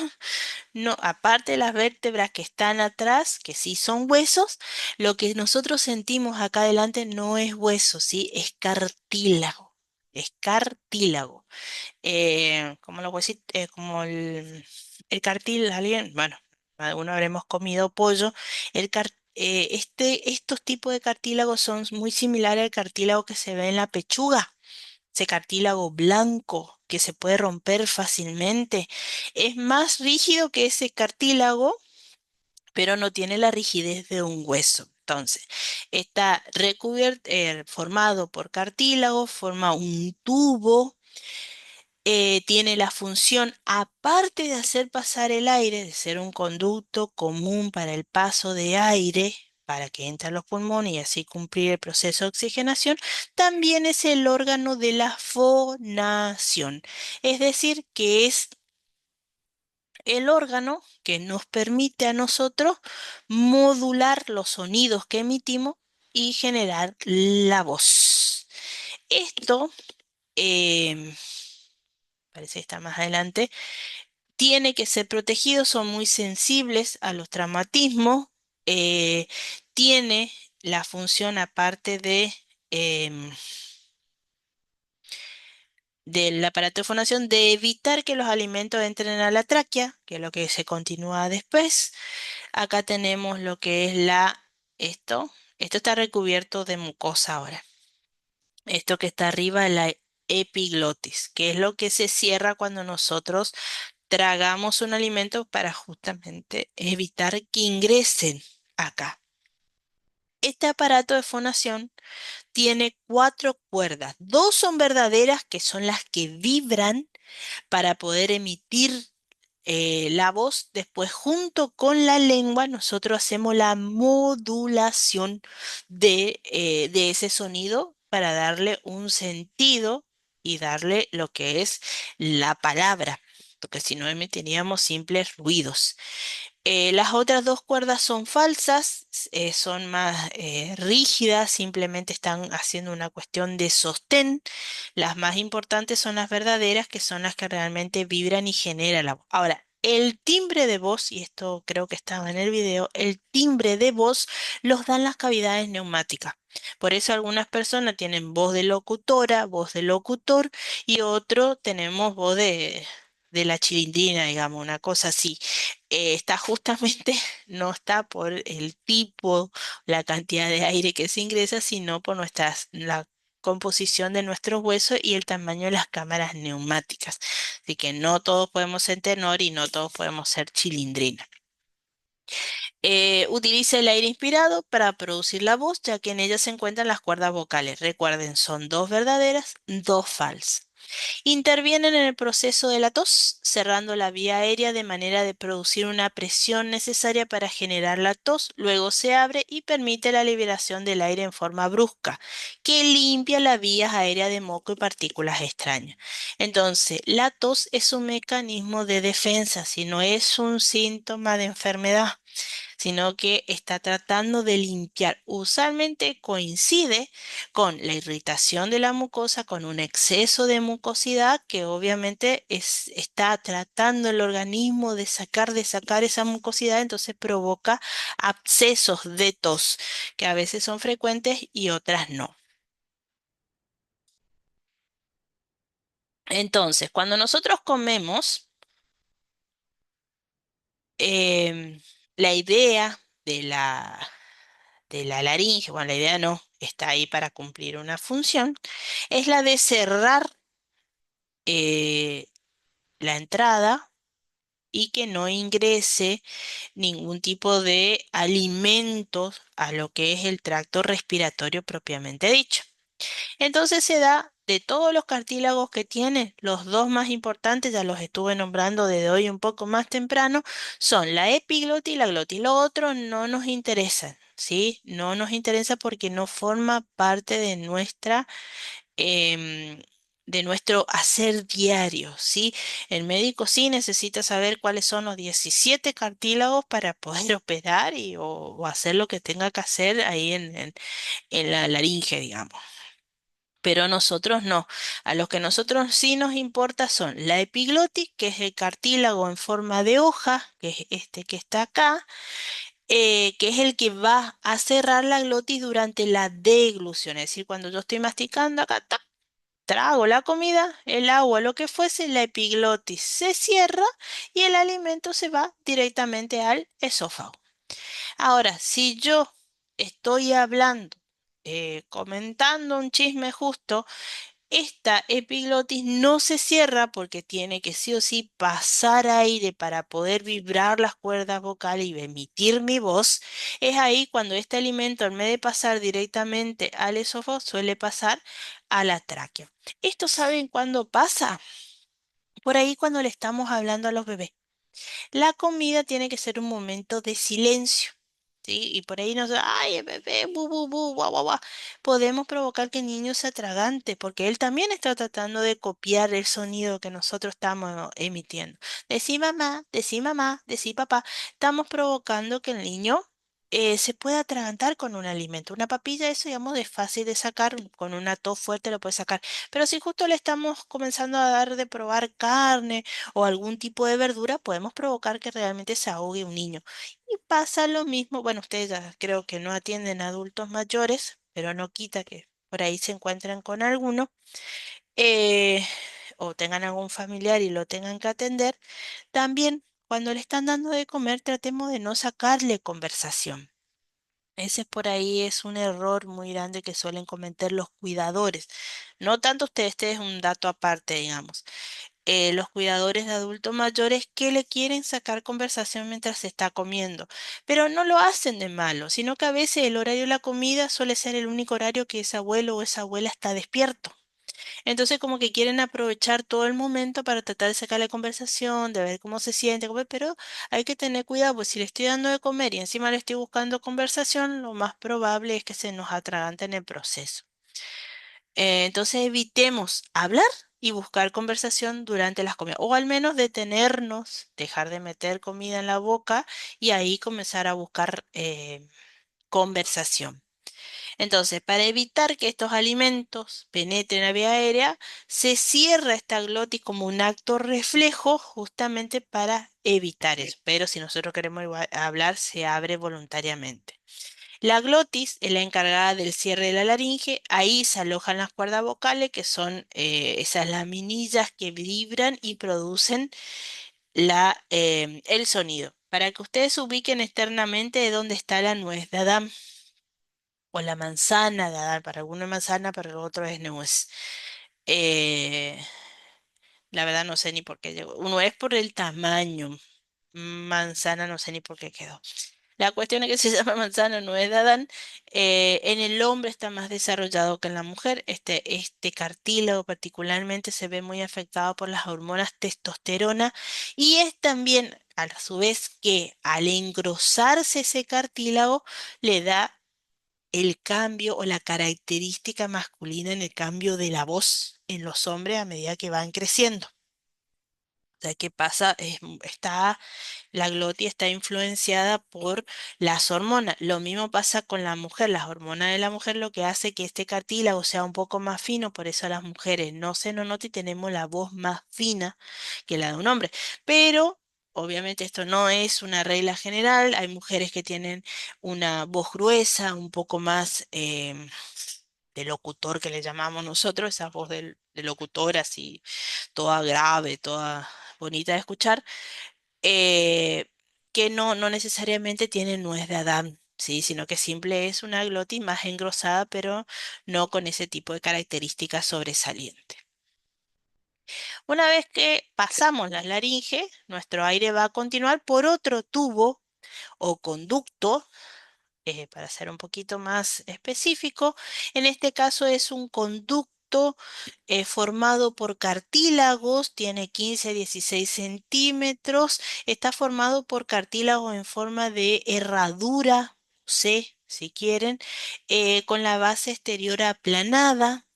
S1: no, aparte de las vértebras que están atrás, que sí son huesos, lo que nosotros sentimos acá adelante no es hueso, sí, es cartílago. Es cartílago. Como los huesitos, como el cartil, alguien, bueno, algunos habremos comido pollo. Estos tipos de cartílagos son muy similares al cartílago que se ve en la pechuga, ese cartílago blanco que se puede romper fácilmente. Es más rígido que ese cartílago, pero no tiene la rigidez de un hueso. Entonces, está recubierto, formado por cartílago, forma un tubo, tiene la función, aparte de hacer pasar el aire, de ser un conducto común para el paso de aire, para que entre a los pulmones y así cumplir el proceso de oxigenación, también es el órgano de la fonación. Es decir, que es el órgano que nos permite a nosotros modular los sonidos que emitimos y generar la voz. Esto, em, parece que está más adelante, tiene que ser protegido, son muy sensibles a los traumatismos, eh, tiene la función aparte em, del aparato de fonación de evitar que los alimentos entren a la tráquea, que es lo que se continúa después. Acá tenemos lo que es esto está recubierto de mucosa ahora. Esto que está arriba es la epiglotis, que es lo que se cierra cuando nosotros tragamos un alimento para justamente evitar que ingresen acá. Este aparato de fonación tiene cuatro cuerdas. Dos son verdaderas, que son las que vibran para poder emitir la voz. Después, junto con la lengua, nosotros hacemos la modulación de ese sonido para darle un sentido y darle lo que es la palabra, porque si no emitiríamos simples ruidos. Las otras dos cuerdas son falsas, son más rígidas, simplemente están haciendo una cuestión de sostén. Las más importantes son las verdaderas, que son las que realmente vibran y generan la voz. Ahora, el timbre de voz, y esto creo que estaba en el video, el timbre de voz los dan las cavidades neumáticas. Por eso algunas personas tienen voz de locutora, voz de locutor, y otro tenemos voz de la chilindrina, digamos, una cosa así. Está justamente, no está por el tipo, la cantidad de aire que se ingresa, sino por la composición de nuestros huesos y el tamaño de las cámaras neumáticas. Así que no todos podemos ser tenor y no todos podemos ser chilindrina. Utiliza el aire inspirado para producir la voz, ya que en ella se encuentran las cuerdas vocales. Recuerden, son dos verdaderas, dos falsas. Intervienen en el proceso de la tos, cerrando la vía aérea de manera de producir una presión necesaria para generar la tos. Luego se abre y permite la liberación del aire en forma brusca, que limpia las vías aéreas de moco y partículas extrañas. Entonces, la tos es un mecanismo de defensa, si no es un síntoma de enfermedad, sino que está tratando de limpiar. Usualmente coincide con la irritación de la mucosa, con un exceso de mucosidad que obviamente está tratando el organismo de sacar esa mucosidad, entonces provoca abscesos de tos, que a veces son frecuentes y otras no. Entonces, cuando nosotros comemos, em, la idea de la laringe, bueno, la idea no, está ahí para cumplir una función, es la de cerrar eh, la entrada y que no ingrese ningún tipo de alimentos a lo que es el tracto respiratorio propiamente dicho. Entonces se da de todos los cartílagos que tiene, los dos más importantes, ya los estuve nombrando desde hoy un poco más temprano, son la epiglotis y la glotis. Lo otro no nos interesa, ¿sí? No nos interesa porque no forma parte em, de nuestro hacer diario, ¿sí? El médico sí necesita saber cuáles son los 17 cartílagos para poder operar o hacer lo que tenga que hacer ahí en la laringe, digamos. Pero nosotros no. A los que nosotros sí nos importa son la epiglotis, que es el cartílago en forma de hoja, que es este que está acá, que es el que va a cerrar la glotis durante la deglución. Es decir, cuando yo estoy masticando acá, tac, trago la comida, el agua, lo que fuese, la epiglotis se cierra y el alimento se va directamente al esófago. Ahora, si yo estoy hablando, comentando un chisme justo, esta epiglotis no se cierra porque tiene que sí o sí pasar aire para poder vibrar las cuerdas vocales y emitir mi voz. Es ahí cuando este alimento, en vez de pasar directamente al esófago, suele pasar a la tráquea. ¿Esto saben cuándo pasa? Por ahí cuando le estamos hablando a los bebés. La comida tiene que ser un momento de silencio, ¿sí? Y por ahí nos ay, el bebé, bu, bu, bu, guau, guau, guau. Podemos provocar que el niño se atragante, porque él también está tratando de copiar el sonido que nosotros estamos emitiendo. Decí mamá, decí papá. Estamos provocando que el niño se pueda atragantar con un alimento. Una papilla, eso, digamos, es fácil de sacar, con una tos fuerte lo puede sacar. Pero si justo le estamos comenzando a dar de probar carne, o algún tipo de verdura, podemos provocar que realmente se ahogue un niño. Y pasa lo mismo, bueno, ustedes ya creo que no atienden a adultos mayores, pero no quita que por ahí se encuentren con alguno, eh, o tengan algún familiar y lo tengan que atender. También, cuando le están dando de comer, tratemos de no sacarle conversación. Ese por ahí es un error muy grande que suelen cometer los cuidadores. No tanto ustedes, este es un dato aparte, digamos, los cuidadores de adultos mayores que le quieren sacar conversación mientras se está comiendo, pero no lo hacen de malo, sino que a veces el horario de la comida suele ser el único horario que ese abuelo o esa abuela está despierto. Entonces como que quieren aprovechar todo el momento para tratar de sacarle conversación, de ver cómo se siente, pero hay que tener cuidado, pues si le estoy dando de comer y encima le estoy buscando conversación, lo más probable es que se nos atragante en el proceso. Entonces evitemos hablar y buscar conversación durante las comidas, o al menos detenernos, dejar de meter comida en la boca y ahí comenzar a buscar conversación. Entonces, para evitar que estos alimentos penetren la vía aérea, se cierra esta glotis como un acto reflejo justamente para evitar eso. Pero si nosotros queremos hablar, se abre voluntariamente. La glotis es la encargada del cierre de la laringe. Ahí se alojan las cuerdas vocales, que son esas laminillas que vibran y producen el sonido. Para que ustedes se ubiquen externamente de dónde está la nuez de Adán o la manzana de Adán. Para algunos es manzana, para el otro es nuez. Eh, la verdad no sé ni por qué llegó. Uno es por el tamaño. Manzana no sé ni por qué quedó. La cuestión es que se llama manzana, no es de Adán. En el hombre está más desarrollado que en la mujer. Este cartílago particularmente se ve muy afectado por las hormonas testosterona y es también a su vez que al engrosarse ese cartílago le da el cambio o la característica masculina en el cambio de la voz en los hombres a medida que van creciendo. O sea, ¿qué pasa? La glotis está influenciada por las hormonas. Lo mismo pasa con la mujer. Las hormonas de la mujer lo que hace que este cartílago sea un poco más fino, por eso las mujeres no se nos nota y tenemos la voz más fina que la de un hombre. Pero obviamente esto no es una regla general. Hay mujeres que tienen una voz gruesa, un poco más de locutor que le llamamos nosotros, esa voz de locutor así, toda grave, toda bonita de escuchar, eh, que no necesariamente tiene nuez de Adán, ¿sí? Sino que simple es una glotis más engrosada, pero no con ese tipo de características sobresalientes. Una vez que pasamos la laringe, nuestro aire va a continuar por otro tubo o conducto, para ser un poquito más específico. En este caso es un conducto corto, formado por cartílagos, tiene 15 a 16 centímetros, está formado por cartílagos en forma de herradura, C, si quieren, con la base exterior aplanada.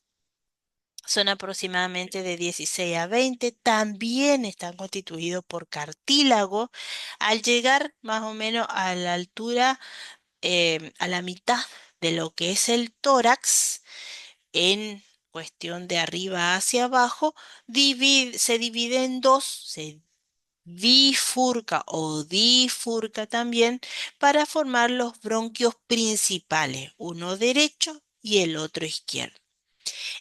S1: Son aproximadamente de 16 a 20. También están constituidos por cartílago. Al llegar más o menos a la altura, a la mitad de lo que es el tórax, en cuestión de arriba hacia abajo, se divide en dos, se bifurca o difurca también para formar los bronquios principales, uno derecho y el otro izquierdo.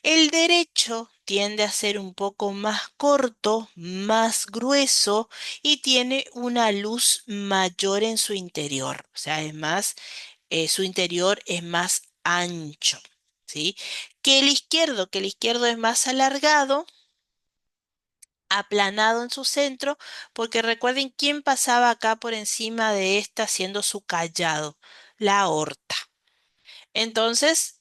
S1: El derecho tiende a ser un poco más corto, más grueso y tiene una luz mayor en su interior. O sea, es más, su interior es más ancho, ¿sí? Que el izquierdo es más alargado, aplanado en su centro, porque recuerden quién pasaba acá por encima de esta haciendo su callado, la aorta. Entonces,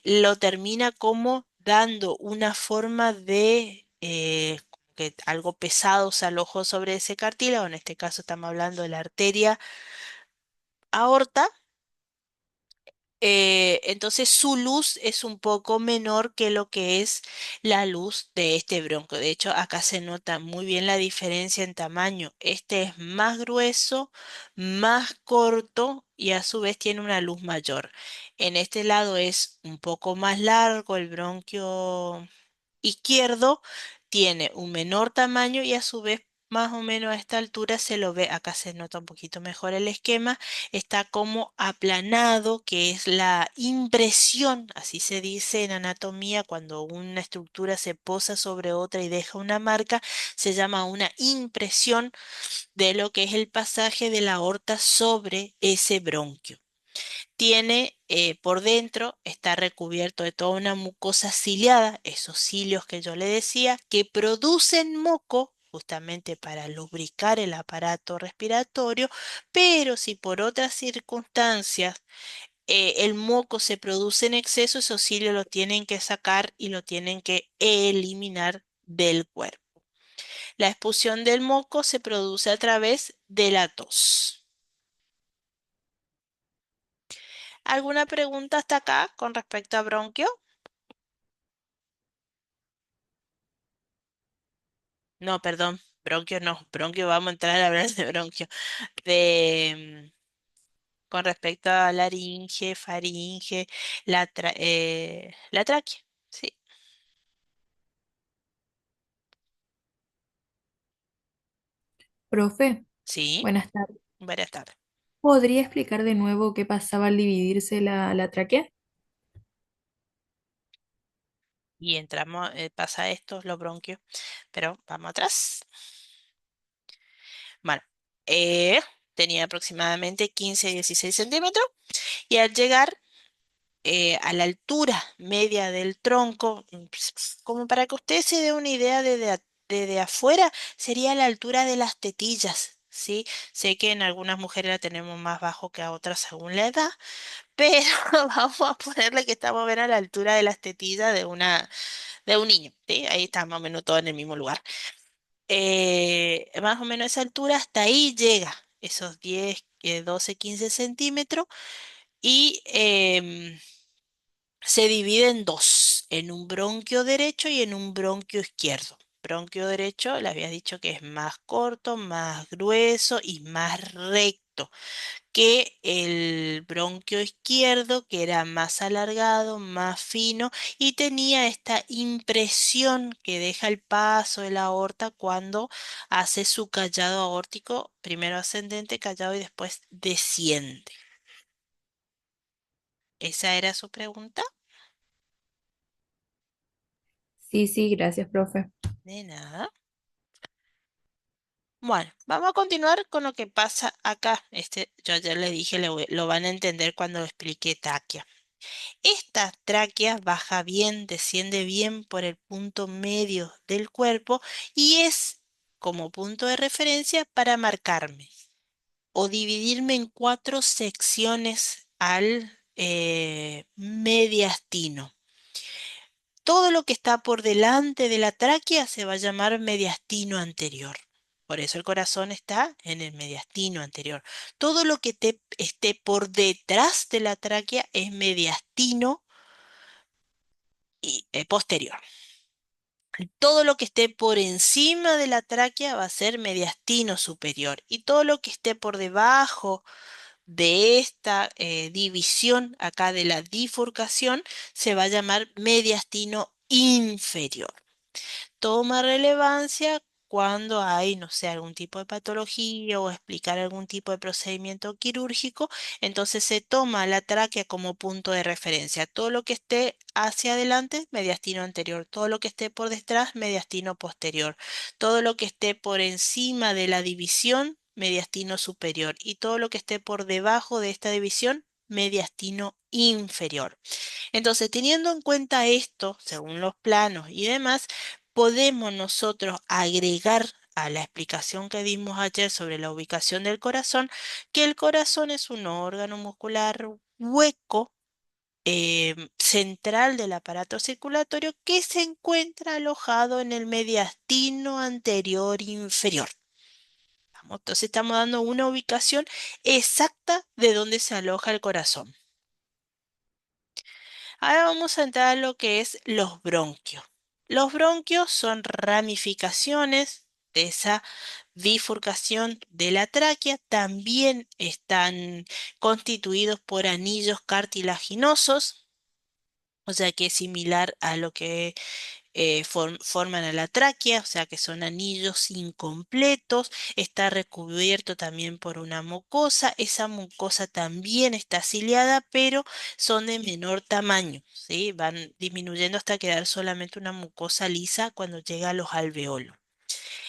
S1: lo termina como dando una forma de que algo pesado se alojó sobre ese cartílago, en este caso estamos hablando de la arteria aorta. Entonces su luz es un poco menor que lo que es la luz de este bronco. De hecho, acá se nota muy bien la diferencia en tamaño. Este es más grueso, más corto y a su vez tiene una luz mayor. En este lado es un poco más largo el bronquio izquierdo, tiene un menor tamaño y a su vez más o menos a esta altura se lo ve, acá se nota un poquito mejor el esquema, está como aplanado, que es la impresión, así se dice en anatomía, cuando una estructura se posa sobre otra y deja una marca, se llama una impresión de lo que es el pasaje de la aorta sobre ese bronquio. Tiene por dentro, está recubierto de toda una mucosa ciliada, esos cilios que yo le decía, que producen moco justamente para lubricar el aparato respiratorio, pero si por otras circunstancias el moco se produce en exceso, esos cilios lo tienen que sacar y lo tienen que eliminar del cuerpo. La expulsión del moco se produce a través de la tos. ¿Alguna pregunta hasta acá con respecto a bronquio? No, perdón, bronquio no, bronquio, vamos a entrar a hablar de bronquio. De, con respecto a laringe, faringe, la tráquea, sí,
S2: Profe,
S1: sí,
S2: buenas tardes.
S1: buenas tardes.
S2: ¿Podría explicar de nuevo qué pasaba al dividirse la tráquea?
S1: Y entramos, pasa esto, los bronquios, pero vamos atrás. Bueno, eh, tenía aproximadamente 15 16 centímetros y al llegar a la altura media del tronco, como para que usted se dé una idea de afuera, sería la altura de las tetillas, ¿sí? Sé que en algunas mujeres la tenemos más bajo que a otras según la edad, pero vamos a ponerle que estamos a ver a la altura de las tetillas de un niño, ¿sí? Ahí está más o menos todo en el mismo lugar. Más o menos esa altura, hasta ahí llega, esos 10 12, 15 centímetros, y se divide en dos, en un bronquio derecho y en un bronquio izquierdo. Bronquio derecho, le había dicho que es más corto, más grueso y más recto que el bronquio izquierdo, que era más alargado, más fino y tenía esta impresión que deja el paso de la aorta cuando hace su callado aórtico, primero ascendente, callado y después desciende. ¿Esa era su pregunta?
S2: Sí, sí, gracias, profe.
S1: De nada. Bueno, vamos a continuar con lo que pasa acá. Yo ayer le dije, lo van a entender cuando expliqué tráquea. Esta tráquea baja bien, desciende bien por el punto medio del cuerpo y es como punto de referencia para marcarme o dividirme en cuatro secciones al mediastino. Todo lo que está por delante de la tráquea se va a llamar mediastino anterior. Por eso el corazón está en el mediastino anterior. Todo lo que esté por detrás de la tráquea es mediastino y posterior. Todo lo que esté por encima de la tráquea va a ser mediastino superior y todo lo que esté por debajo de esta división acá de la bifurcación se va a llamar mediastino inferior. Toma relevancia cuando hay, no sé, algún tipo de patología o explicar algún tipo de procedimiento quirúrgico, entonces se toma la tráquea como punto de referencia. Todo lo que esté hacia adelante, mediastino anterior. Todo lo que esté por detrás, mediastino posterior. Todo lo que esté por encima de la división, mediastino superior. Y todo lo que esté por debajo de esta división, mediastino inferior. Entonces, teniendo en cuenta esto, según los planos y demás, podemos nosotros agregar a la explicación que dimos ayer sobre la ubicación del corazón, que el corazón es un órgano muscular hueco central del aparato circulatorio que se encuentra alojado en el mediastino anterior inferior. Entonces estamos dando una ubicación exacta de donde se aloja el corazón. Ahora vamos a entrar a lo que es los bronquios. Los bronquios son ramificaciones de esa bifurcación de la tráquea. También están constituidos por anillos cartilaginosos, o sea que es similar a lo que forman a la tráquea, o sea que son anillos incompletos, está recubierto también por una mucosa, esa mucosa también está ciliada, pero son de menor tamaño, ¿sí? Van disminuyendo hasta quedar solamente una mucosa lisa cuando llega a los alveolos.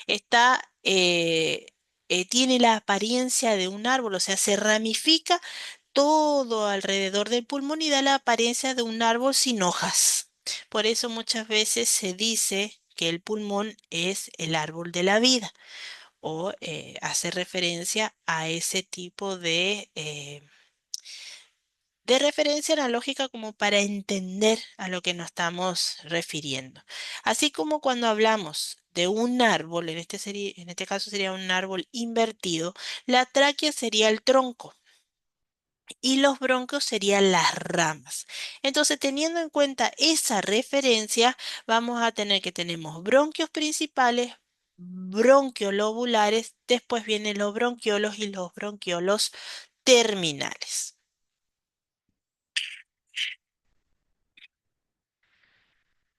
S1: Está, tiene la apariencia de un árbol, o sea, se ramifica todo alrededor del pulmón y da la apariencia de un árbol sin hojas. Por eso muchas veces se dice que el pulmón es el árbol de la vida o hace referencia a ese tipo de referencia analógica como para entender a lo que nos estamos refiriendo. Así como cuando hablamos de un árbol, en este caso sería un árbol invertido, la tráquea sería el tronco y los broncos serían las ramas. Entonces, teniendo en cuenta esa referencia, vamos a tener que tenemos bronquios principales, bronquios lobulares, después vienen los bronquiolos y los bronquiolos terminales.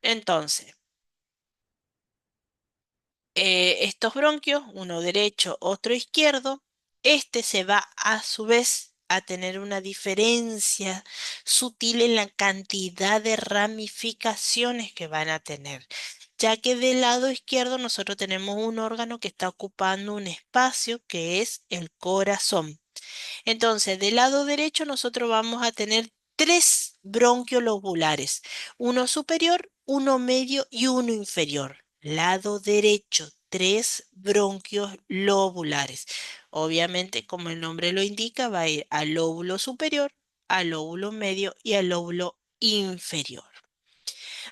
S1: Entonces, estos bronquios, uno derecho, otro izquierdo, este se va a su vez a tener una diferencia sutil en la cantidad de ramificaciones que van a tener, ya que del lado izquierdo nosotros tenemos un órgano que está ocupando un espacio que es el corazón. Entonces, del lado derecho nosotros vamos a tener tres bronquios lobulares, uno superior, uno medio y uno inferior. Lado derecho, tres bronquios lobulares. Obviamente, como el nombre lo indica, va a ir al lóbulo superior, al lóbulo medio y al lóbulo inferior.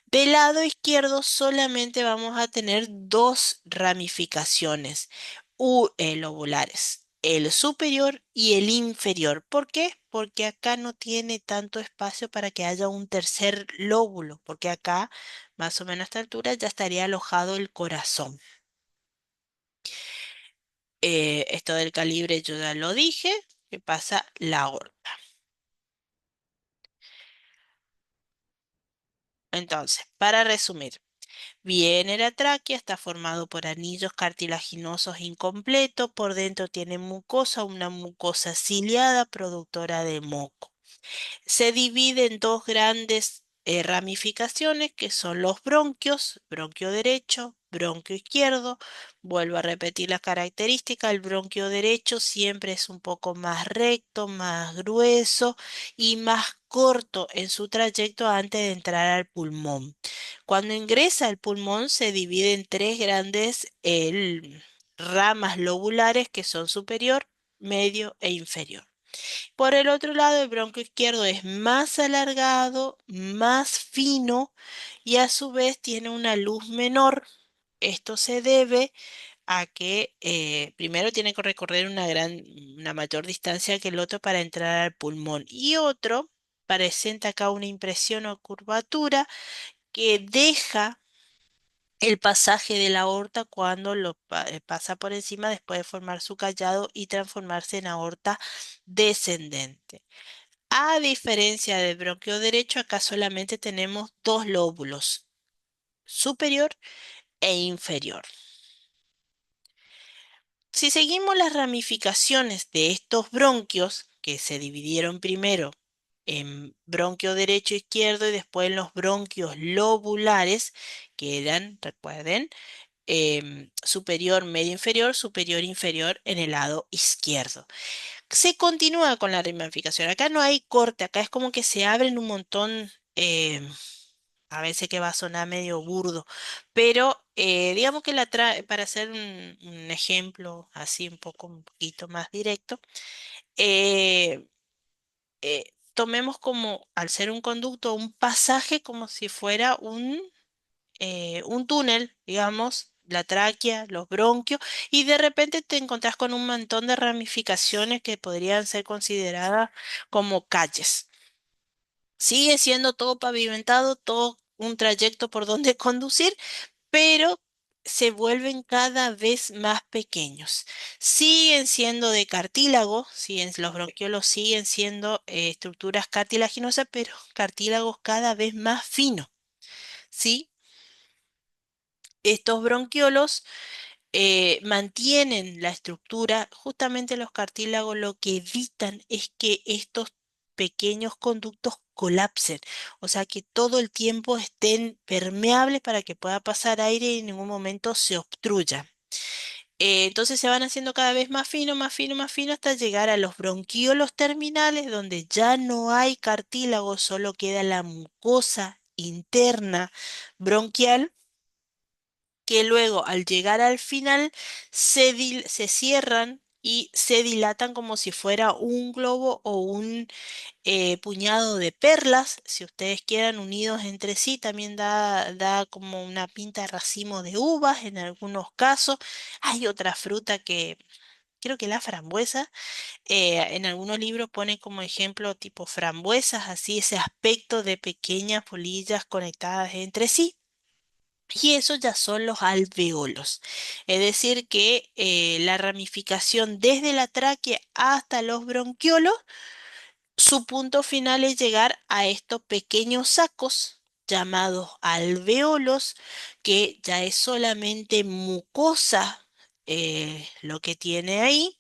S1: Del lado izquierdo solamente vamos a tener dos ramificaciones lobulares, el superior y el inferior. ¿Por qué? Porque acá no tiene tanto espacio para que haya un tercer lóbulo, porque acá, más o menos a esta altura, ya estaría alojado el corazón. Esto del calibre yo ya lo dije, que pasa la aorta. Entonces, para resumir. Viene la tráquea, está formado por anillos cartilaginosos incompletos, por dentro tiene mucosa, una mucosa ciliada productora de moco. Se divide en dos grandes ramificaciones que son los bronquios, bronquio derecho, bronquio izquierdo. Vuelvo a repetir las características, el bronquio derecho siempre es un poco más recto, más grueso y más corto en su trayecto antes de entrar al pulmón. Cuando ingresa al pulmón se divide en tres grandes ramas lobulares que son superior, medio e inferior. Por el otro lado, el bronquio izquierdo es más alargado, más fino y a su vez tiene una luz menor. Esto se debe a que primero tiene que recorrer una mayor distancia que el otro para entrar al pulmón y otro presenta acá una impresión o curvatura que deja el pasaje de la aorta cuando pasa por encima después de formar su callado y transformarse en aorta descendente. A diferencia del bronquio derecho, acá solamente tenemos dos lóbulos, superior e inferior. Si seguimos las ramificaciones de estos bronquios, que se dividieron primero en bronquio derecho e izquierdo y después en los bronquios lobulares, que eran, recuerden, superior, inferior en el lado izquierdo. Se continúa con la ramificación. Acá no hay corte, acá es como que se abren un montón. A veces que va a sonar medio burdo, pero digamos que para hacer un ejemplo así un poquito más directo, eh, tomemos como, al ser un conducto, un pasaje como si fuera un túnel, digamos, la tráquea, los bronquios, y de repente te encontrás con un montón de ramificaciones que podrían ser consideradas como calles. Sigue siendo todo pavimentado, todo un trayecto por donde conducir, pero se vuelven cada vez más pequeños. Siguen siendo de cartílago, los bronquiolos siguen siendo estructuras cartilaginosas, pero cartílagos cada vez más finos, ¿sí? Estos bronquiolos mantienen la estructura, justamente los cartílagos lo que evitan es que estos pequeños conductos colapsen, o sea que todo el tiempo estén permeables para que pueda pasar aire y en ningún momento se obstruya. Entonces se van haciendo cada vez más fino, más fino, más fino hasta llegar a los bronquiolos terminales donde ya no hay cartílago, solo queda la mucosa interna bronquial que luego al llegar al final se cierran y se dilatan como si fuera un globo o un puñado de perlas, si ustedes quieran, unidos entre sí, también da como una pinta de racimo de uvas en algunos casos. Hay otra fruta que... Creo que la frambuesa, en algunos libros pone como ejemplo tipo frambuesas, así ese aspecto de pequeñas polillas conectadas entre sí. Y esos ya son los alveolos. Es decir, que la ramificación desde la tráquea hasta los bronquiolos, su punto final es llegar a estos pequeños sacos llamados alveolos, que ya es solamente mucosa lo que tiene ahí,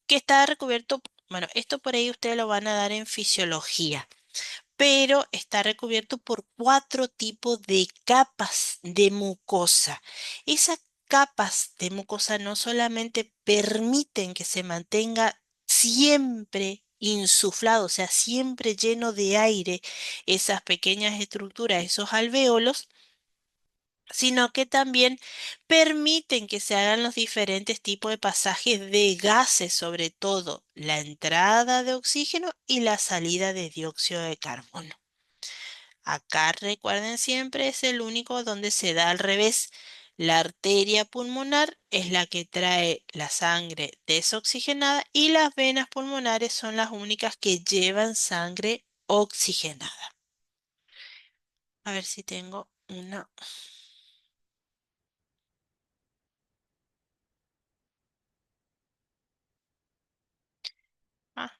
S1: que está recubierto, bueno, esto por ahí ustedes lo van a dar en fisiología, pero está recubierto por cuatro tipos de capas de mucosa. Esas capas de mucosa no solamente permiten que se mantenga siempre insuflado, o sea, siempre lleno de aire, esas pequeñas estructuras, esos alvéolos, sino que también permiten que se hagan los diferentes tipos de pasajes de gases, sobre todo la entrada de oxígeno y la salida de dióxido de carbono. Acá recuerden siempre es el único donde se da al revés. La arteria pulmonar es la que trae la sangre desoxigenada y las venas pulmonares son las únicas que llevan sangre oxigenada. A ver si tengo una.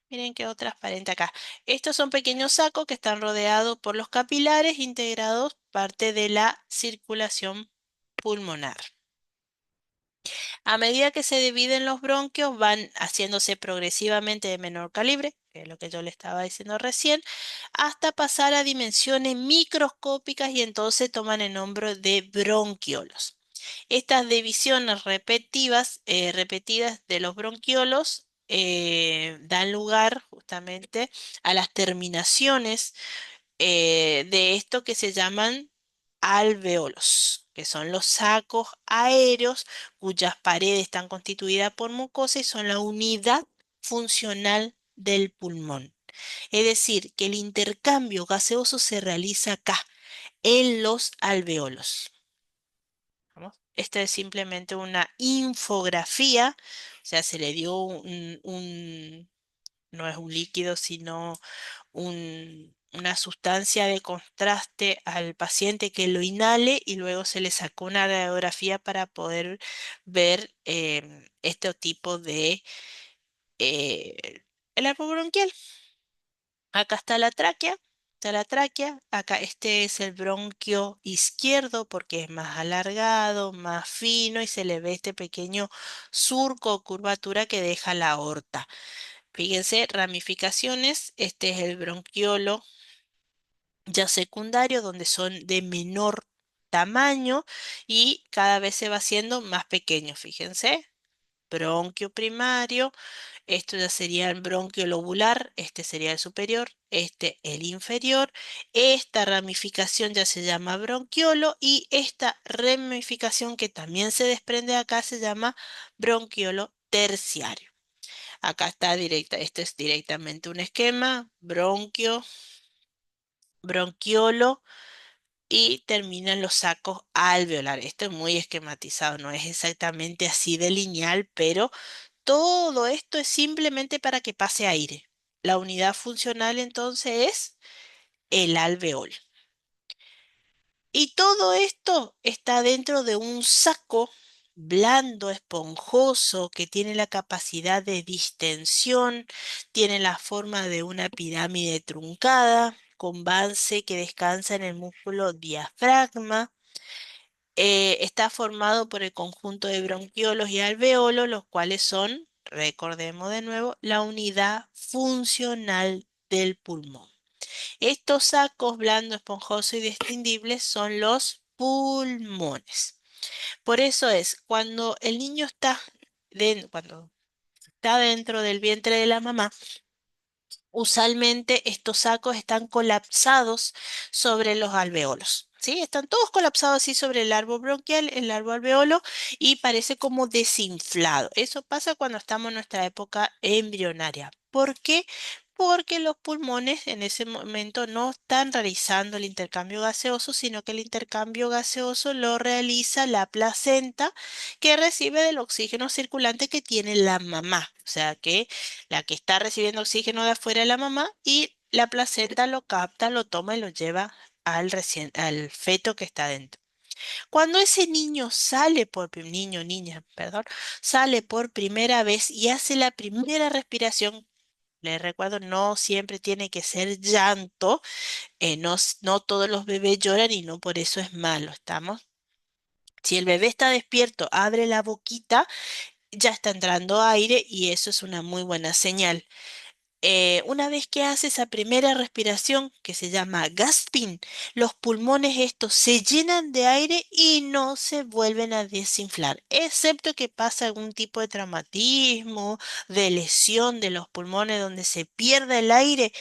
S1: Miren quedó transparente acá. Estos son pequeños sacos que están rodeados por los capilares integrados parte de la circulación pulmonar. A medida que se dividen los bronquios, van haciéndose progresivamente de menor calibre, que es lo que yo le estaba diciendo recién, hasta pasar a dimensiones microscópicas y entonces toman el nombre de bronquiolos. Estas divisiones repetidas de los bronquiolos dan lugar justamente a las terminaciones de esto que se llaman alveolos, que son los sacos aéreos cuyas paredes están constituidas por mucosa y son la unidad funcional del pulmón. Es decir, que el intercambio gaseoso se realiza acá, en los alveolos. ¿Vamos? Esta es simplemente una infografía, o sea, se le dio no es un líquido, sino una sustancia de contraste al paciente que lo inhale y luego se le sacó una radiografía para poder ver este tipo de el árbol bronquial. Acá está la tráquea, acá este es el bronquio izquierdo porque es más alargado, más fino y se le ve este pequeño surco o curvatura que deja la aorta. Fíjense, ramificaciones, este es el bronquiolo ya secundario donde son de menor tamaño y cada vez se va haciendo más pequeño, fíjense. Bronquio primario, esto ya sería el bronquio lobular, este sería el superior, este el inferior. Esta ramificación ya se llama bronquiolo y esta ramificación que también se desprende acá se llama bronquiolo terciario. Acá está directa, esto es directamente un esquema, bronquio, bronquiolo y terminan los sacos alveolares. Esto es muy esquematizado, no es exactamente así de lineal, pero todo esto es simplemente para que pase aire. La unidad funcional entonces es el alveol. Y todo esto está dentro de un saco blando, esponjoso, que tiene la capacidad de distensión, tiene la forma de una pirámide truncada, con base que descansa en el músculo diafragma. Está formado por el conjunto de bronquiolos y alveolos, los cuales son, recordemos de nuevo, la unidad funcional del pulmón. Estos sacos blandos, esponjosos y distendibles son los pulmones. Por eso es, cuando está dentro del vientre de la mamá, usualmente estos sacos están colapsados sobre los alveolos. ¿Sí? Están todos colapsados así sobre el árbol bronquial, el árbol alveolo y parece como desinflado. Eso pasa cuando estamos en nuestra época embrionaria. ¿Por qué? Porque los pulmones en ese momento no están realizando el intercambio gaseoso, sino que el intercambio gaseoso lo realiza la placenta que recibe del oxígeno circulante que tiene la mamá. O sea que la que está recibiendo oxígeno de afuera de la mamá y la placenta lo capta, lo toma y lo lleva al feto que está dentro. Cuando ese niño niño, niña, perdón, sale por primera vez y hace la primera respiración, les recuerdo, no siempre tiene que ser llanto, no todos los bebés lloran y no por eso es malo, ¿estamos? Si el bebé está despierto, abre la boquita, ya está entrando aire y eso es una muy buena señal. Una vez que hace esa primera respiración que se llama gasping, los pulmones estos se llenan de aire y no se vuelven a desinflar, excepto que pasa algún tipo de traumatismo, de lesión de los pulmones donde se pierde el aire.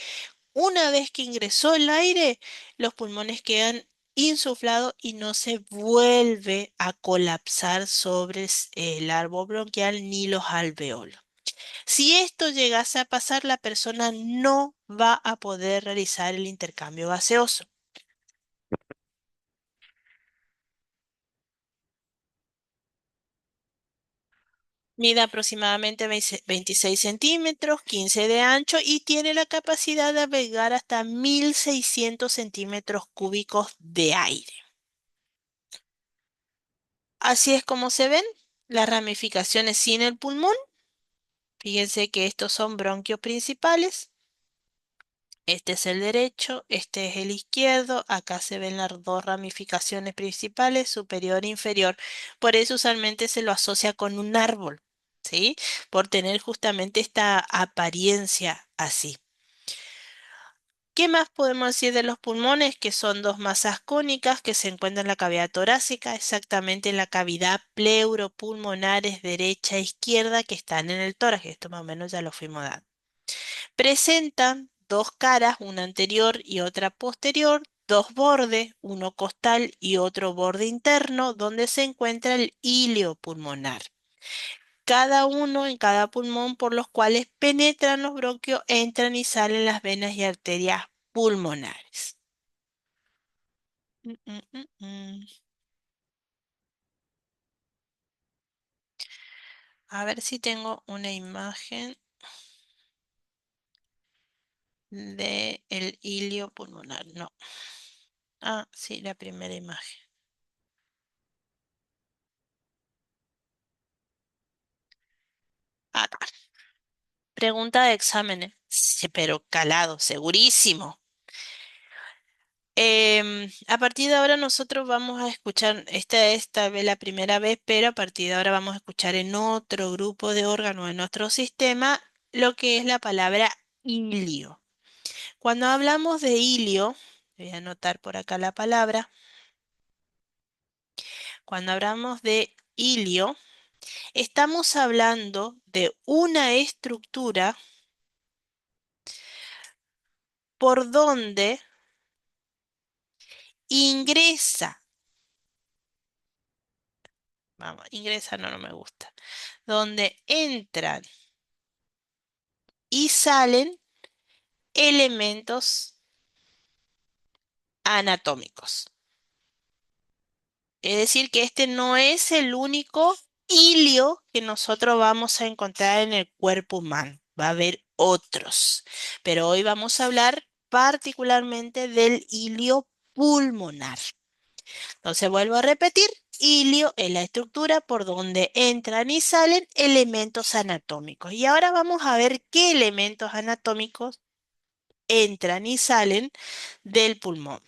S1: Una vez que ingresó el aire, los pulmones quedan insuflados y no se vuelve a colapsar sobre el árbol bronquial ni los alveolos. Si esto llegase a pasar, la persona no va a poder realizar el intercambio gaseoso. Mide aproximadamente 26 centímetros, 15 de ancho y tiene la capacidad de albergar hasta 1.600 centímetros cúbicos de aire. Así es como se ven las ramificaciones sin el pulmón. Fíjense que estos son bronquios principales. Este es el derecho, este es el izquierdo. Acá se ven las dos ramificaciones principales, superior e inferior. Por eso usualmente se lo asocia con un árbol, ¿sí? Por tener justamente esta apariencia así. ¿Qué más podemos decir de los pulmones? Que son dos masas cónicas que se encuentran en la cavidad torácica, exactamente en la cavidad pleuropulmonares derecha e izquierda que están en el tórax. Esto más o menos ya lo fuimos dando. Presentan dos caras, una anterior y otra posterior, dos bordes, uno costal y otro borde interno, donde se encuentra el híleo pulmonar. cada uno en cada pulmón por los cuales penetran los bronquios, entran y salen las venas y arterias pulmonares. Mm, mm, mm, mm. A ver si tengo una imagen de el hilio pulmonar. No. Ah, sí, la primera imagen. Ah, pregunta de exámenes. Sí, pero calado, segurísimo. A partir de ahora nosotros vamos a escuchar, esta vez la primera vez, pero a partir de ahora vamos a escuchar en otro grupo de órganos de nuestro sistema lo que es la palabra hilio. Cuando hablamos de hilio, voy a anotar por acá la palabra, cuando hablamos de hilio, estamos hablando de una estructura por donde ingresa, vamos, ingresa no, no me gusta, donde entran y salen elementos anatómicos. Es decir, que este no es el único hilio que nosotros vamos a encontrar en el cuerpo humano. Va a haber otros, pero hoy vamos a hablar particularmente del hilio pulmonar. Entonces vuelvo a repetir, hilio es la estructura por donde entran y salen elementos anatómicos. Y ahora vamos a ver qué elementos anatómicos entran y salen del pulmón.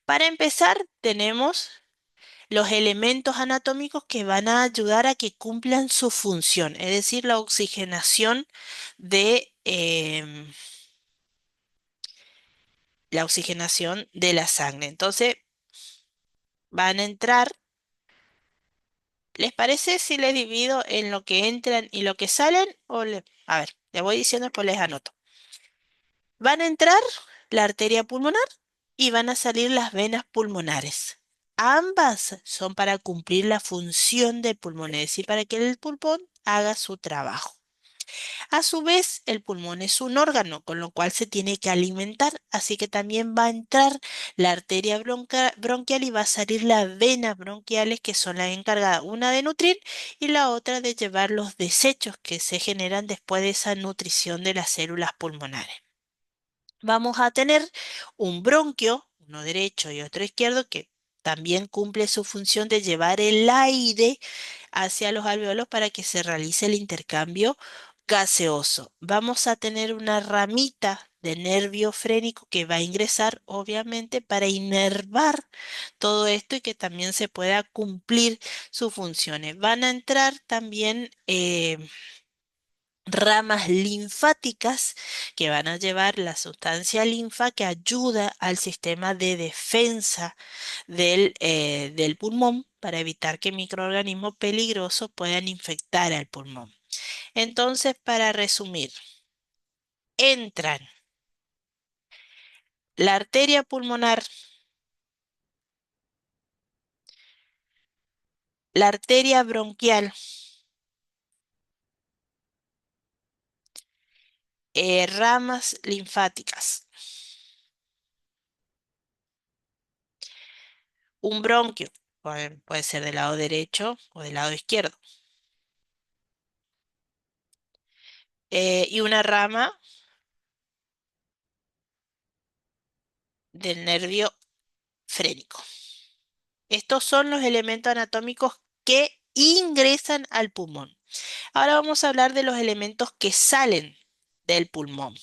S1: Para empezar, tenemos los elementos anatómicos que van a ayudar a que cumplan su función, es decir, la oxigenación de la sangre. Entonces, van a entrar. ¿Les parece si les divido en lo que entran y lo que salen? A ver, les voy diciendo, después les anoto. Van a entrar la arteria pulmonar y van a salir las venas pulmonares. Ambas son para cumplir la función del pulmón, es decir, para que el pulmón haga su trabajo. A su vez, el pulmón es un órgano, con lo cual se tiene que alimentar, así que también va a entrar la arteria bronquial y va a salir las venas bronquiales, que son las encargadas, una de nutrir y la otra de llevar los desechos que se generan después de esa nutrición de las células pulmonares. Vamos a tener un bronquio, uno derecho y otro izquierdo, que también cumple su función de llevar el aire hacia los alveolos para que se realice el intercambio gaseoso. Vamos a tener una ramita de nervio frénico que va a ingresar, obviamente, para inervar todo esto y que también se pueda cumplir sus funciones. Van a entrar también ramas linfáticas que van a llevar la sustancia linfa que ayuda al sistema de defensa del pulmón para evitar que microorganismos peligrosos puedan infectar al pulmón. Entonces, para resumir, entran la arteria pulmonar, la arteria bronquial, ramas linfáticas, un bronquio, puede ser del lado derecho o del lado izquierdo, y una rama del nervio frénico. Estos son los elementos anatómicos que ingresan al pulmón. Ahora vamos a hablar de los elementos que salen del pulmón.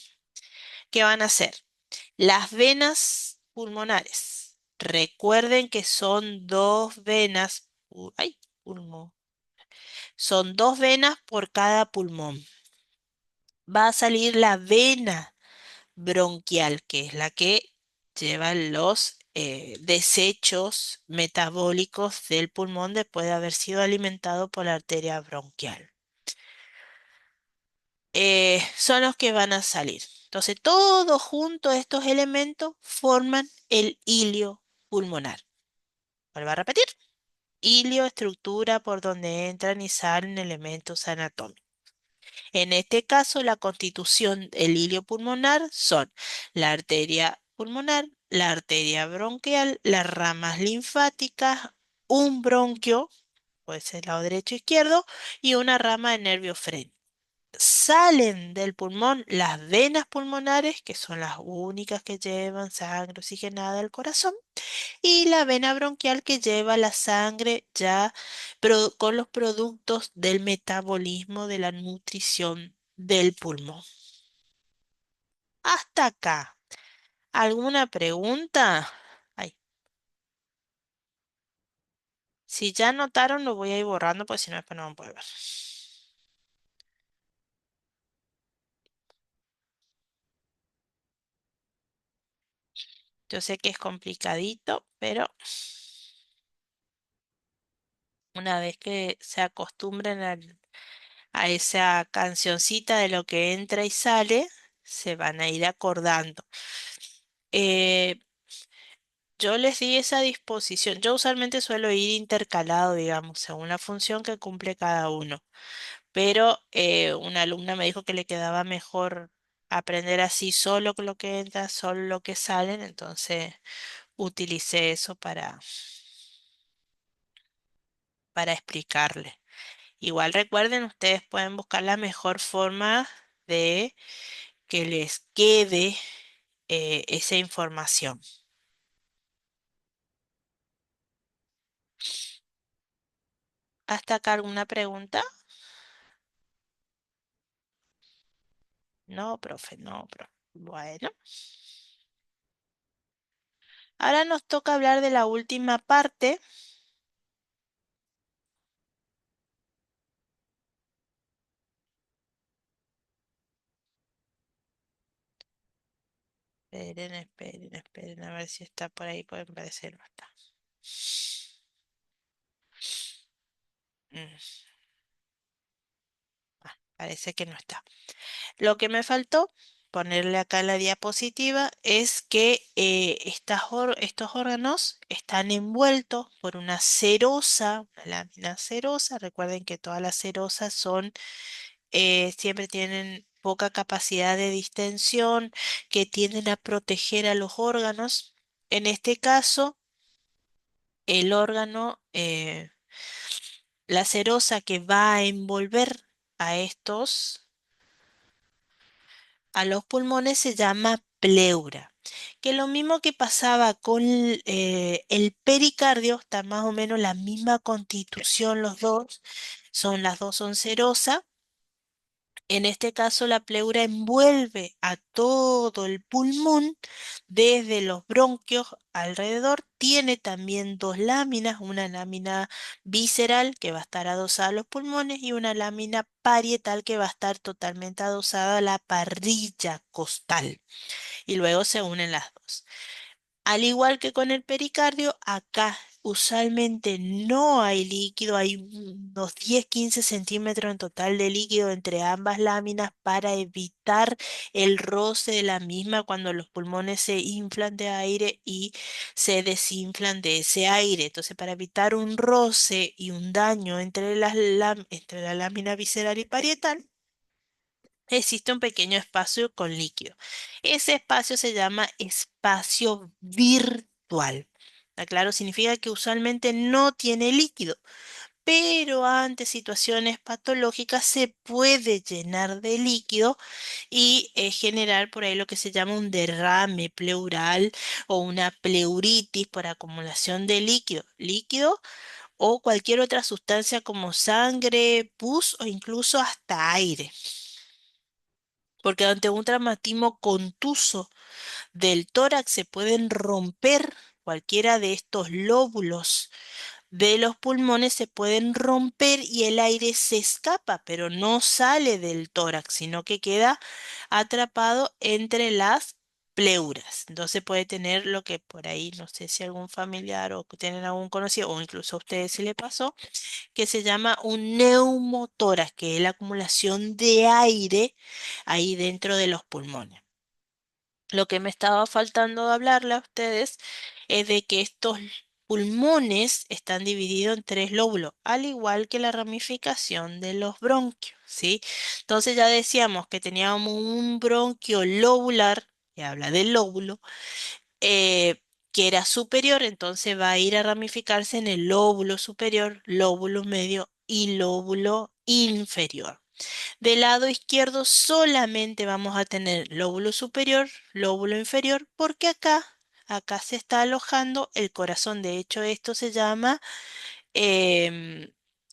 S1: ¿Qué van a ser? Las venas pulmonares. Recuerden que son dos venas. Ay, pulmón. Son dos venas por cada pulmón. Va a salir la vena bronquial, que es la que lleva los desechos metabólicos del pulmón después de haber sido alimentado por la arteria bronquial. Son los que van a salir. Entonces, todos juntos estos elementos forman el hilio pulmonar. ¿Vuelvo a repetir? Hilio, estructura por donde entran y salen elementos anatómicos. En este caso, la constitución del hilio pulmonar son la arteria pulmonar, la arteria bronquial, las ramas linfáticas, un bronquio, puede ser lado derecho o izquierdo, y una rama de nervio frénico. Salen del pulmón las venas pulmonares, que son las únicas que llevan sangre oxigenada al corazón, y la vena bronquial que lleva la sangre ya con los productos del metabolismo de la nutrición del pulmón. Hasta acá. ¿Alguna pregunta? Ay, si ya notaron, lo voy a ir borrando, porque si no, después no van a poder ver. Yo sé que es complicadito, pero una vez que se acostumbren a esa cancioncita de lo que entra y sale, se van a ir acordando. Eh, yo les di esa disposición. Yo usualmente suelo ir intercalado, digamos, según la función que cumple cada uno. Pero una alumna me dijo que le quedaba mejor aprender así solo lo que entra, solo lo que salen. Entonces utilicé eso para explicarle. Igual recuerden, ustedes pueden buscar la mejor forma de que les quede esa información. ¿Hasta acá alguna pregunta? No, profe, no, profe. Bueno, ahora nos toca hablar de la última parte. Esperen, esperen, esperen, a ver si está por ahí, pueden parecer no está. Mm, parece que no está. Lo que me faltó ponerle acá en la diapositiva es que estos órganos están envueltos por una serosa, una lámina serosa. Recuerden que todas las serosas siempre tienen poca capacidad de distensión, que tienden a proteger a los órganos. En este caso, el órgano, la serosa que va a envolver a a los pulmones se llama pleura. Que lo mismo que pasaba con el pericardio, está más o menos la misma constitución los dos, las dos son cerosas. En este caso, la pleura envuelve a todo el pulmón desde los bronquios alrededor. Tiene también dos láminas, una lámina visceral que va a estar adosada a los pulmones y una lámina parietal que va a estar totalmente adosada a la parrilla costal. Y luego se unen las dos. Al igual que con el pericardio, acá usualmente no hay líquido, hay unos 10-15 centímetros en total de líquido entre ambas láminas para evitar el roce de la misma cuando los pulmones se inflan de aire y se desinflan de ese aire. Entonces, para evitar un roce y un daño entre la lámina visceral y parietal, existe un pequeño espacio con líquido. Ese espacio se llama espacio virtual. Claro, significa que usualmente no tiene líquido, pero ante situaciones patológicas se puede llenar de líquido y generar por ahí lo que se llama un derrame pleural o una pleuritis por acumulación de líquido o cualquier otra sustancia como sangre, pus o incluso hasta aire. Porque ante un traumatismo contuso del tórax se pueden romper cualquiera de estos lóbulos de los pulmones, se pueden romper y el aire se escapa, pero no sale del tórax, sino que queda atrapado entre las pleuras. Entonces puede tener lo que por ahí, no sé si algún familiar o que tienen algún conocido, o incluso a ustedes se le pasó, que se llama un neumotórax, que es la acumulación de aire ahí dentro de los pulmones. Lo que me estaba faltando de hablarle a ustedes es de que estos pulmones están divididos en tres lóbulos, al igual que la ramificación de los bronquios, ¿sí? Entonces ya decíamos que teníamos un bronquio lobular, que habla del lóbulo, que era superior, entonces va a ir a ramificarse en el lóbulo superior, lóbulo medio y lóbulo inferior. Del lado izquierdo solamente vamos a tener lóbulo superior, lóbulo inferior, porque acá se está alojando el corazón. De hecho, esto se llama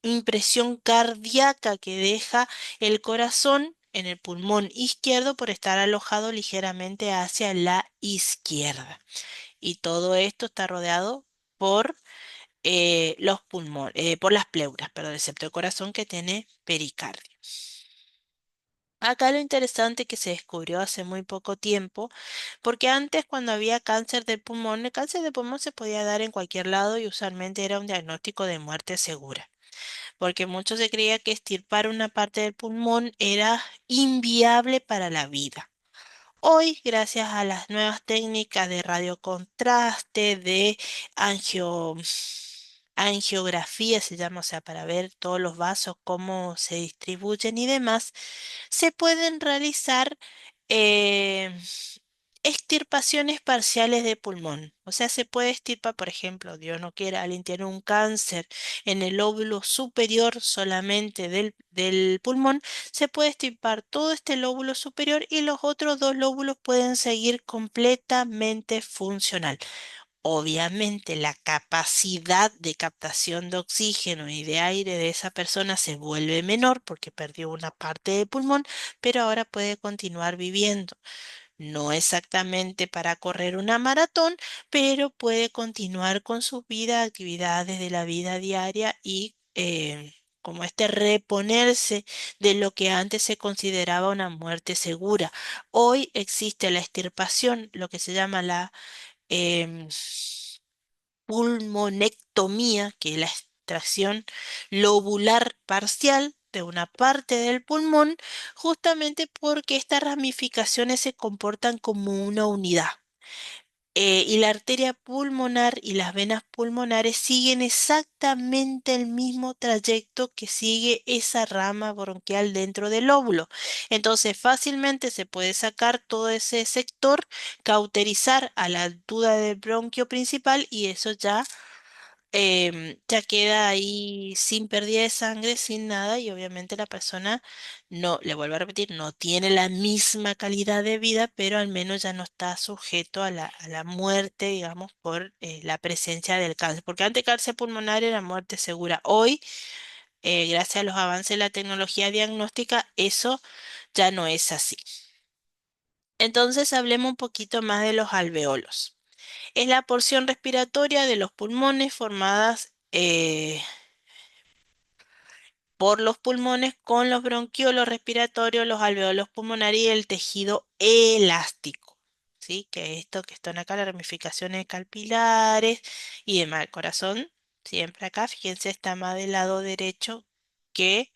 S1: impresión cardíaca que deja el corazón en el pulmón izquierdo por estar alojado ligeramente hacia la izquierda. Y todo esto está rodeado por los pulmones, por las pleuras, perdón, excepto el corazón que tiene pericardio. Acá lo interesante que se descubrió hace muy poco tiempo, porque antes cuando había cáncer del pulmón, el cáncer de pulmón se podía dar en cualquier lado y usualmente era un diagnóstico de muerte segura, porque mucho se creía que extirpar una parte del pulmón era inviable para la vida. Hoy, gracias a las nuevas técnicas de radiocontraste, de angio- angiografía se llama, o sea, para ver todos los vasos, cómo se distribuyen y demás, se pueden realizar eh, extirpaciones parciales de pulmón. O sea, se puede extirpar, por ejemplo, Dios no quiera, alguien tiene un cáncer en el lóbulo superior solamente del pulmón, se puede extirpar todo este lóbulo superior y los otros dos lóbulos pueden seguir completamente funcional. Obviamente la capacidad de captación de oxígeno y de aire de esa persona se vuelve menor porque perdió una parte del pulmón, pero ahora puede continuar viviendo. No exactamente para correr una maratón, pero puede continuar con sus vidas, actividades de la vida diaria y como este reponerse de lo que antes se consideraba una muerte segura. Hoy existe la extirpación, lo que se llama la em, pulmonectomía, que es la extracción lobular parcial de una parte del pulmón, justamente porque estas ramificaciones se comportan como una unidad. Y la arteria pulmonar y las venas pulmonares siguen exactamente el mismo trayecto que sigue esa rama bronquial dentro del lóbulo. Entonces fácilmente se puede sacar todo ese sector, cauterizar a la altura del bronquio principal y eso ya queda ahí sin pérdida de sangre, sin nada, y obviamente la persona no, le vuelvo a repetir, no tiene la misma calidad de vida, pero al menos ya no está sujeto a la muerte, digamos, por la presencia del cáncer. Porque antes cáncer pulmonar era muerte segura. Hoy, gracias a los avances de la tecnología diagnóstica, eso ya no es así. Entonces hablemos un poquito más de los alveolos. Es la porción respiratoria de los pulmones formadas por los pulmones con los bronquiolos respiratorios, los alveolos pulmonares y el tejido elástico. ¿Sí? Que esto que están acá, las ramificaciones capilares y demás. El corazón, siempre acá, fíjense, está más del lado derecho que,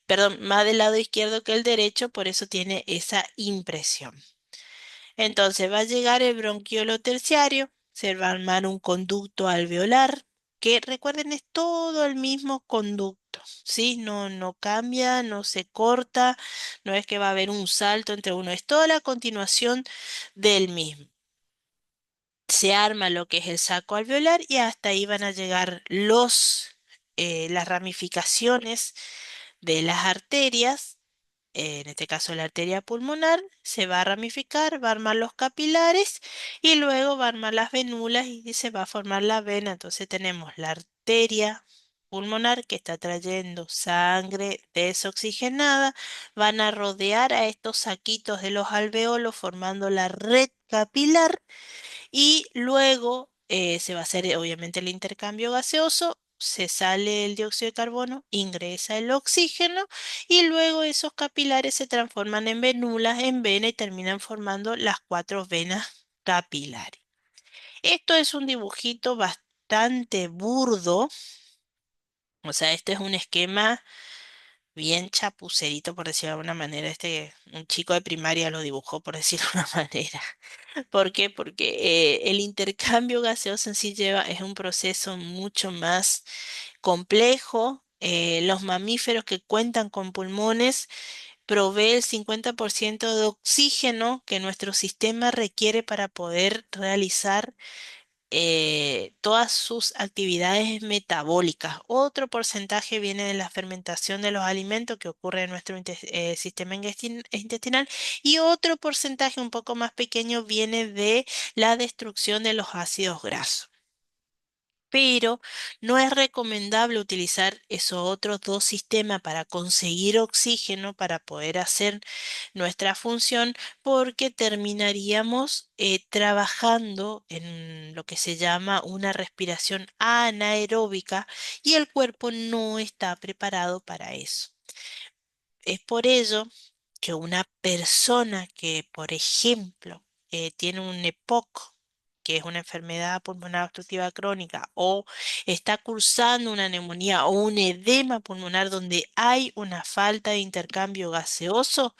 S1: perdón, más del lado izquierdo que el derecho, por eso tiene esa impresión. Entonces va a llegar el bronquiolo terciario, se va a armar un conducto alveolar, que recuerden es todo el mismo conducto, ¿sí? No, no cambia, no se corta, no es que va a haber un salto entre uno, es toda la continuación del mismo. Se arma lo que es el saco alveolar y hasta ahí van a llegar las ramificaciones de las arterias, en este caso la arteria pulmonar, se va a ramificar, va a armar los capilares y luego va a armar las venulas y se va a formar la vena. Entonces tenemos la arteria pulmonar que está trayendo sangre desoxigenada, van a rodear a estos saquitos de los alveolos formando la red capilar y luego se va a hacer obviamente el intercambio gaseoso, se sale el dióxido de carbono, ingresa el oxígeno y luego esos capilares se transforman en venulas, en vena y terminan formando las cuatro venas capilares. Esto es un dibujito bastante burdo, o sea, este es un esquema bien chapucerito, por decirlo de alguna manera. Un chico de primaria lo dibujó, por decirlo de una manera. ¿Por qué? Porque el intercambio gaseoso en sí es un proceso mucho más complejo. Los mamíferos que cuentan con pulmones provee el 50% de oxígeno que nuestro sistema requiere para poder realizar todas sus actividades metabólicas. Otro porcentaje viene de la fermentación de los alimentos que ocurre en nuestro sistema intestinal y otro porcentaje un poco más pequeño viene de la destrucción de los ácidos grasos. Pero no es recomendable utilizar esos otros dos sistemas para conseguir oxígeno para poder hacer nuestra función porque terminaríamos trabajando en lo que se llama una respiración anaeróbica y el cuerpo no está preparado para eso. Es por ello que una persona que, por ejemplo, tiene un EPOC, que es una enfermedad pulmonar obstructiva crónica, o está cursando una neumonía o un edema pulmonar donde hay una falta de intercambio gaseoso,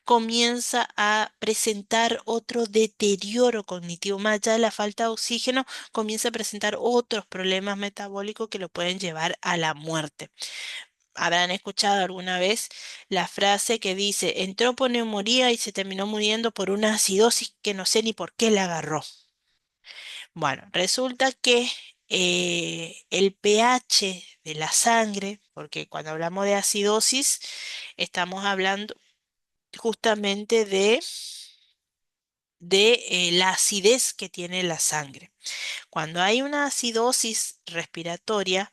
S1: comienza a presentar otro deterioro cognitivo. Más allá de la falta de oxígeno, comienza a presentar otros problemas metabólicos que lo pueden llevar a la muerte. Habrán escuchado alguna vez la frase que dice, entró por neumonía y se terminó muriendo por una acidosis que no sé ni por qué la agarró. Bueno, resulta que el pH de la sangre, porque cuando hablamos de acidosis, estamos hablando justamente de la acidez que tiene la sangre. Cuando hay una acidosis respiratoria,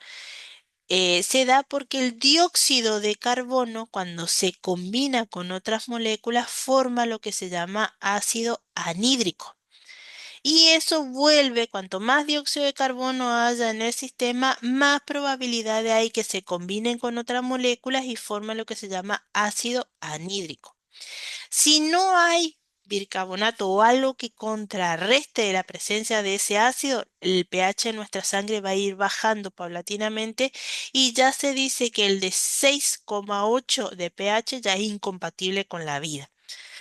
S1: se da porque el dióxido de carbono, cuando se combina con otras moléculas, forma lo que se llama ácido anhídrico. Y eso vuelve, cuanto más dióxido de carbono haya en el sistema, más probabilidad de hay que se combinen con otras moléculas y forma lo que se llama ácido anhídrico. Si no hay bicarbonato o algo que contrarreste la presencia de ese ácido, el pH de nuestra sangre va a ir bajando paulatinamente y ya se dice que el de 6,8 de pH ya es incompatible con la vida.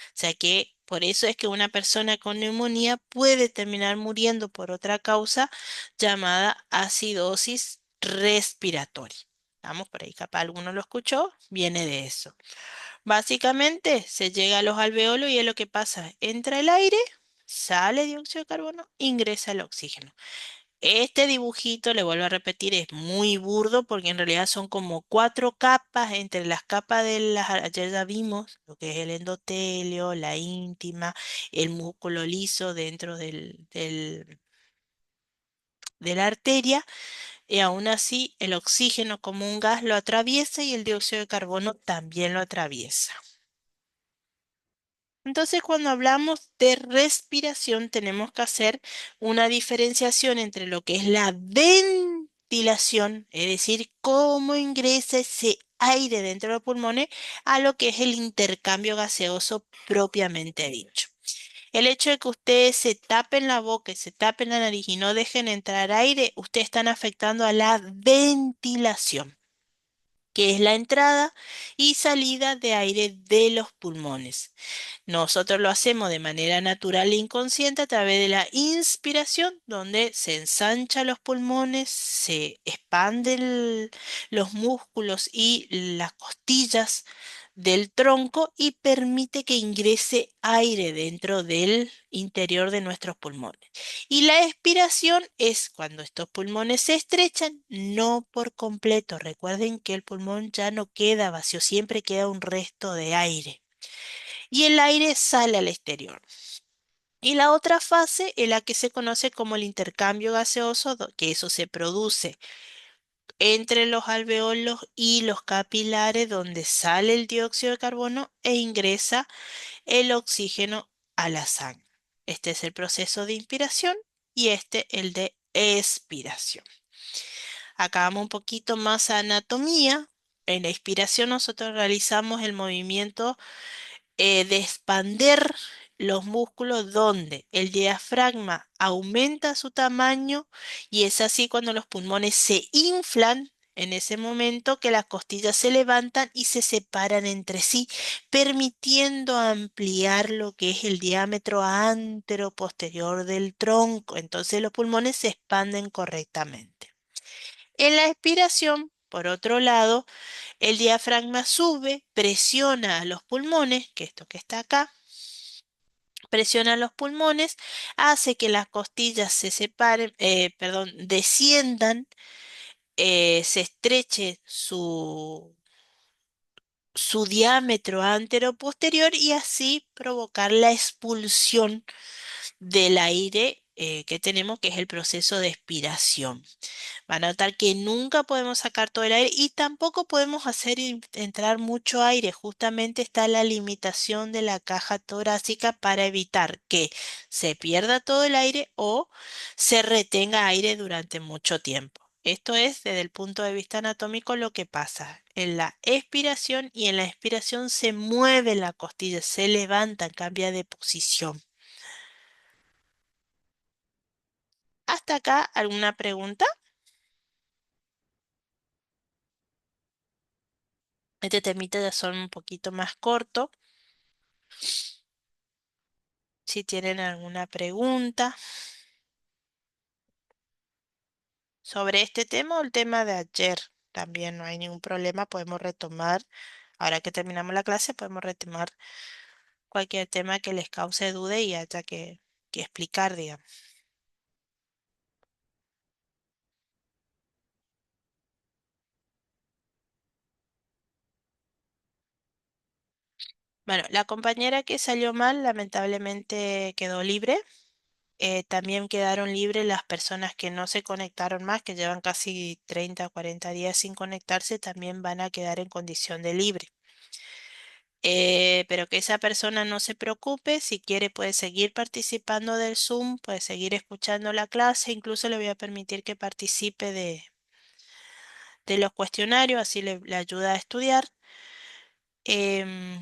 S1: O sea que por eso es que una persona con neumonía puede terminar muriendo por otra causa llamada acidosis respiratoria. Vamos, por ahí capaz alguno lo escuchó, viene de eso. Básicamente se llega a los alveolos y es lo que pasa. Entra el aire, sale dióxido de carbono, ingresa el oxígeno. Este dibujito, le vuelvo a repetir, es muy burdo porque en realidad son como cuatro capas. Entre las capas ayer ya vimos lo que es el endotelio, la íntima, el músculo liso dentro de la arteria. Y aún así el oxígeno como un gas lo atraviesa y el dióxido de carbono también lo atraviesa. Entonces, cuando hablamos de respiración, tenemos que hacer una diferenciación entre lo que es la ventilación, es decir, cómo ingresa ese aire dentro de los pulmones, a lo que es el intercambio gaseoso propiamente dicho. El hecho de que ustedes se tapen la boca y se tapen la nariz y no dejen entrar aire, ustedes están afectando a la ventilación, que es la entrada y salida de aire de los pulmones. Nosotros lo hacemos de manera natural e inconsciente a través de la inspiración, donde se ensanchan los pulmones, se expanden los músculos y las costillas del tronco y permite que ingrese aire dentro del interior de nuestros pulmones. Y la expiración es cuando estos pulmones se estrechan, no por completo. Recuerden que el pulmón ya no queda vacío, siempre queda un resto de aire y el aire sale al exterior. Y la otra fase es la que se conoce como el intercambio gaseoso, que eso se produce entre los alveolos y los capilares, donde sale el dióxido de carbono e ingresa el oxígeno a la sangre. Este es el proceso de inspiración y este el de expiración. Acá vamos un poquito más a anatomía. En la inspiración nosotros realizamos el movimiento de expander los músculos donde el diafragma aumenta su tamaño y es así cuando los pulmones se inflan En ese momento que las costillas se levantan y se separan entre sí, permitiendo ampliar lo que es el diámetro antero-posterior del tronco. Entonces los pulmones se expanden correctamente. En la expiración, por otro lado, el diafragma sube, presiona a los pulmones, que esto que está acá, presiona los pulmones, hace que las costillas se separen, perdón, desciendan, se estreche su diámetro antero-posterior y así provocar la expulsión del aire que tenemos, que es el proceso de expiración. Van a notar que nunca podemos sacar todo el aire y tampoco podemos hacer entrar mucho aire. Justamente está la limitación de la caja torácica para evitar que se pierda todo el aire o se retenga aire durante mucho tiempo. Esto es desde el punto de vista anatómico lo que pasa. En la expiración y en la expiración se mueve la costilla, se levanta, cambia de posición. ¿Hasta acá alguna pregunta? Este temita ya son un poquito más corto. Si tienen alguna pregunta sobre este tema o el tema de ayer, también no hay ningún problema, podemos retomar. Ahora que terminamos la clase, podemos retomar cualquier tema que les cause duda y haya que explicar, digamos. Bueno, la compañera que salió mal lamentablemente quedó libre. También quedaron libres las personas que no se conectaron más, que llevan casi 30 o 40 días sin conectarse, también van a quedar en condición de libre. Pero que esa persona no se preocupe, si quiere puede seguir participando del Zoom, puede seguir escuchando la clase, incluso le voy a permitir que participe de los cuestionarios, así le ayuda a estudiar. Em,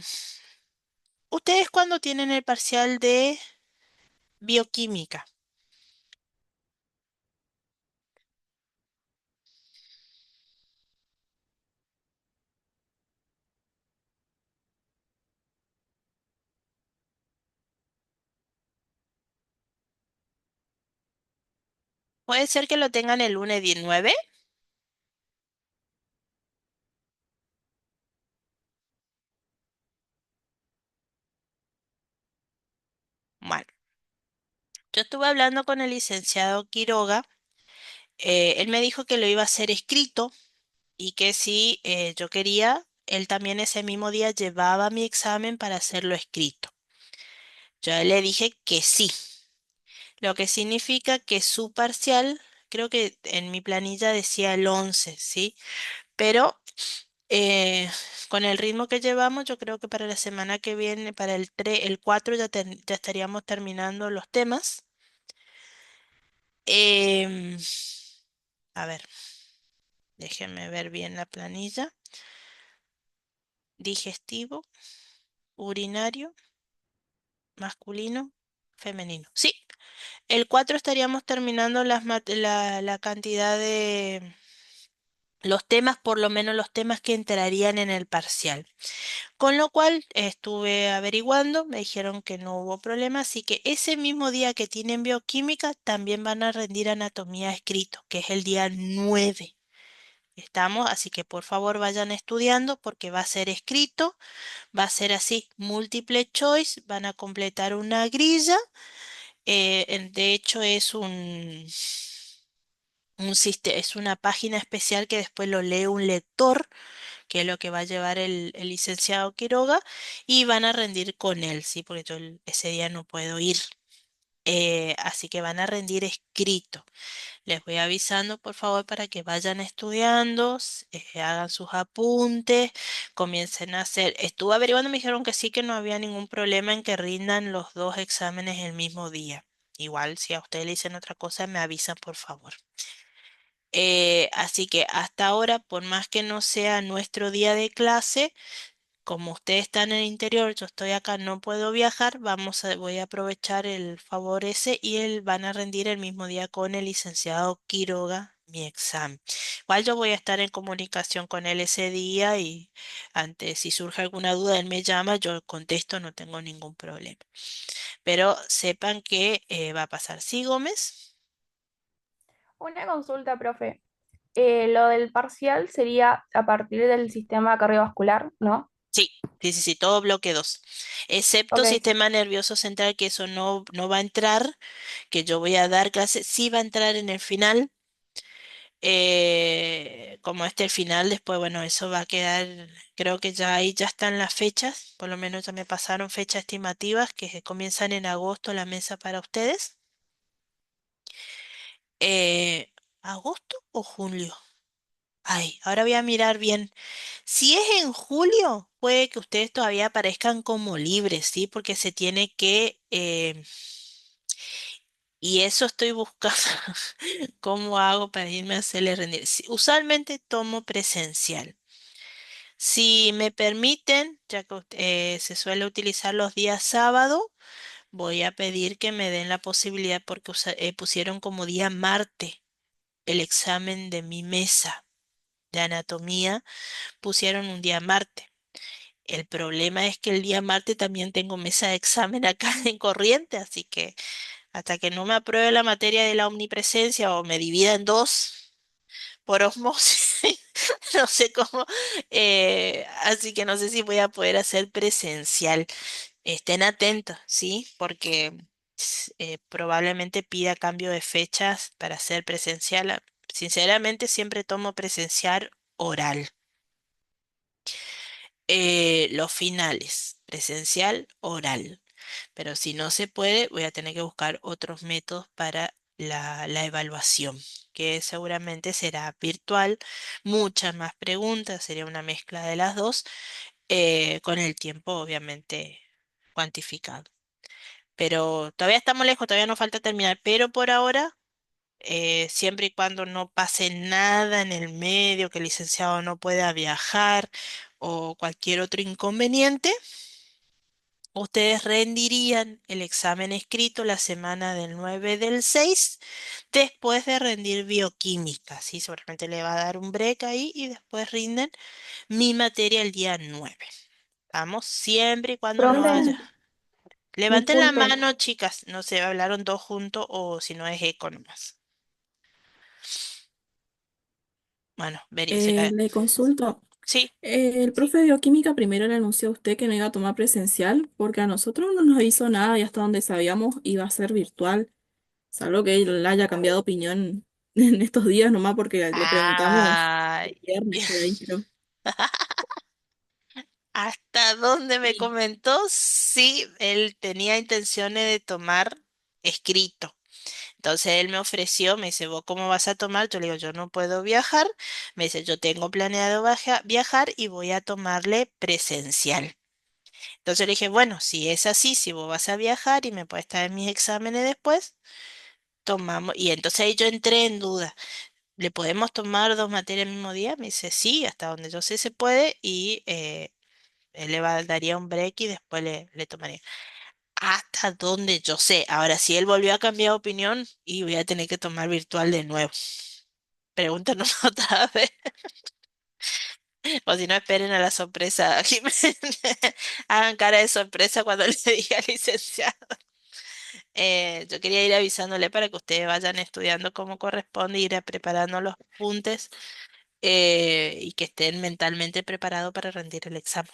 S1: ¿Ustedes cuándo tienen el parcial de bioquímica? ¿Puede ser que lo tengan el lunes 19? Bueno, yo estuve hablando con el licenciado Quiroga, él me dijo que lo iba a hacer escrito y que si yo quería, él también ese mismo día llevaba mi examen para hacerlo escrito. Yo le dije que sí, lo que significa que su parcial, creo que en mi planilla decía el 11, ¿sí? Pero eh, con el ritmo que llevamos, yo creo que para la semana que viene, para el 4 ya estaríamos terminando los temas. Em, a ver, déjenme ver bien la planilla. Digestivo, urinario, masculino, femenino. Sí, el 4 estaríamos terminando la cantidad de los temas, por lo menos los temas que entrarían en el parcial. Con lo cual estuve averiguando, me dijeron que no hubo problema, así que ese mismo día que tienen bioquímica también van a rendir anatomía escrito, que es el día 9. Estamos, así que por favor vayan estudiando porque va a ser escrito, va a ser así, múltiple choice, van a completar una grilla. De hecho es una página especial que después lo lee un lector, que es lo que va a llevar el licenciado Quiroga, y van a rendir con él, ¿sí? Porque yo ese día no puedo ir. Así que van a rendir escrito. Les voy avisando, por favor, para que vayan estudiando, hagan sus apuntes, comiencen a hacer. Estuve averiguando, me dijeron que sí, que no había ningún problema en que rindan los dos exámenes el mismo día. Igual, si a ustedes le dicen otra cosa, me avisan, por favor. Así que hasta ahora, por más que no sea nuestro día de clase, como ustedes están en el interior, yo estoy acá, no puedo viajar, voy a aprovechar el favor ese y van a rendir el mismo día con el licenciado Quiroga mi examen. Igual yo voy a estar en comunicación con él ese día y antes, si surge alguna duda, él me llama, yo contesto, no tengo ningún problema. Pero sepan que va a pasar. Sí, Gómez.
S3: Una consulta, profe. Lo del parcial sería a partir del sistema cardiovascular, ¿no?
S1: Sí, sí, sí, sí, todo bloque 2. Excepto
S3: Ok.
S1: sistema nervioso central, que eso no va a entrar, que yo voy a dar clase, sí va a entrar en el final. Como el final, después, bueno, eso va a quedar, creo que ya ahí ya están las fechas, por lo menos ya me pasaron fechas estimativas que comienzan en agosto la mesa para ustedes. ¿Agosto o julio? Ay, ahora voy a mirar bien. Si es en julio, puede que ustedes todavía aparezcan como libres, ¿sí? Porque se tiene que... y eso estoy buscando. ¿Cómo hago para irme a hacerle rendir? Sí, usualmente tomo presencial. Si me permiten, ya que se suele utilizar los días sábado, voy a pedir que me den la posibilidad porque pusieron como día martes el examen de mi mesa de anatomía, pusieron un día martes. El problema es que el día martes también tengo mesa de examen acá en Corriente, así que hasta que no me apruebe la materia de la omnipresencia o me divida en dos por osmosis, no sé cómo, así que no sé si voy a poder hacer presencial. Estén atentos, ¿sí? Porque probablemente pida cambio de fechas para hacer presencial. Sinceramente, siempre tomo presencial oral. Los finales, presencial oral. Pero si no se puede, voy a tener que buscar otros métodos para la evaluación, que seguramente será virtual, muchas más preguntas, sería una mezcla de las dos, con el tiempo obviamente cuantificado. Pero todavía estamos lejos, todavía nos falta terminar, pero por ahora, siempre y cuando no pase nada en el medio, que el licenciado no pueda viajar o cualquier otro inconveniente, ustedes rendirían el examen escrito la semana del 9 del 6 después de rendir bioquímica, ¿sí? Seguramente le va a dar un break ahí y después rinden mi materia el día 9. Vamos, siempre y cuando no
S3: Profe,
S1: haya. Levanten la
S3: disculpe,
S1: mano, chicas. No sé, hablaron dos juntos o si no es eco nomás. Bueno,
S4: Le consulto.
S1: sí.
S4: El profe de bioquímica primero le anunció a usted que no iba a tomar presencial porque a nosotros no nos hizo nada y hasta donde sabíamos iba a ser virtual, salvo que él haya cambiado opinión en estos días nomás porque le preguntamos el
S1: Ay.
S4: viernes por ahí, pero
S1: ¿Hasta dónde me
S4: sí.
S1: comentó? Sí, él tenía intenciones de tomar escrito. Entonces él me ofreció, me dice, ¿vos cómo vas a tomar? Yo le digo, yo no puedo viajar. Me dice, yo tengo planeado viajar y voy a tomarle presencial. Entonces le dije, bueno, si es así, si vos vas a viajar y me puedes traer mis exámenes después, tomamos. Y entonces ahí yo entré en duda. ¿Le podemos tomar dos materias el mismo día? Me dice, sí, hasta donde yo sé se puede y él daría un break y después le tomaría. Hasta donde yo sé. Ahora, si él volvió a cambiar de opinión y voy a tener que tomar virtual de nuevo. Pregúntanos otra vez. O si no, esperen a la sorpresa, Jiménez. Hagan cara de sorpresa cuando le diga licenciado. Yo quería ir avisándole para que ustedes vayan estudiando como corresponde, ir preparando los apuntes y que estén mentalmente preparados para rendir el examen.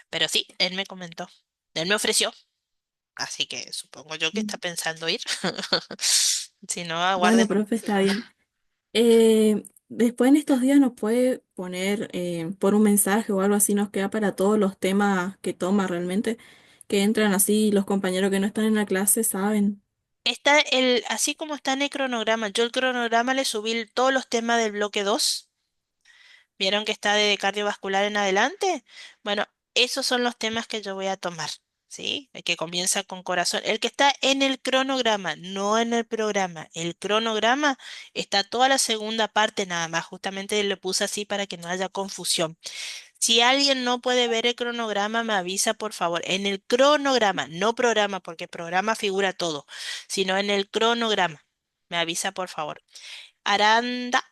S1: Pero sí, él me comentó, él me ofreció, así que supongo yo que está pensando ir. Si no,
S4: Bueno,
S1: aguarden.
S4: profe, está bien. Después en estos días nos puede poner por un mensaje o algo así, nos queda para todos los temas que toma realmente, que entran así, los compañeros que no están en la clase saben.
S1: Así como está en el cronograma, yo el cronograma le subí todos los temas del bloque 2. ¿Vieron que está de cardiovascular en adelante? Bueno, esos son los temas que yo voy a tomar, ¿sí? El que comienza con corazón. El que está en el cronograma, no en el programa. El cronograma está toda la segunda parte nada más. Justamente lo puse así para que no haya confusión. Si alguien no puede ver el cronograma, me avisa, por favor. En el cronograma, no programa, porque programa figura todo, sino en el cronograma. Me avisa, por favor. Aranda.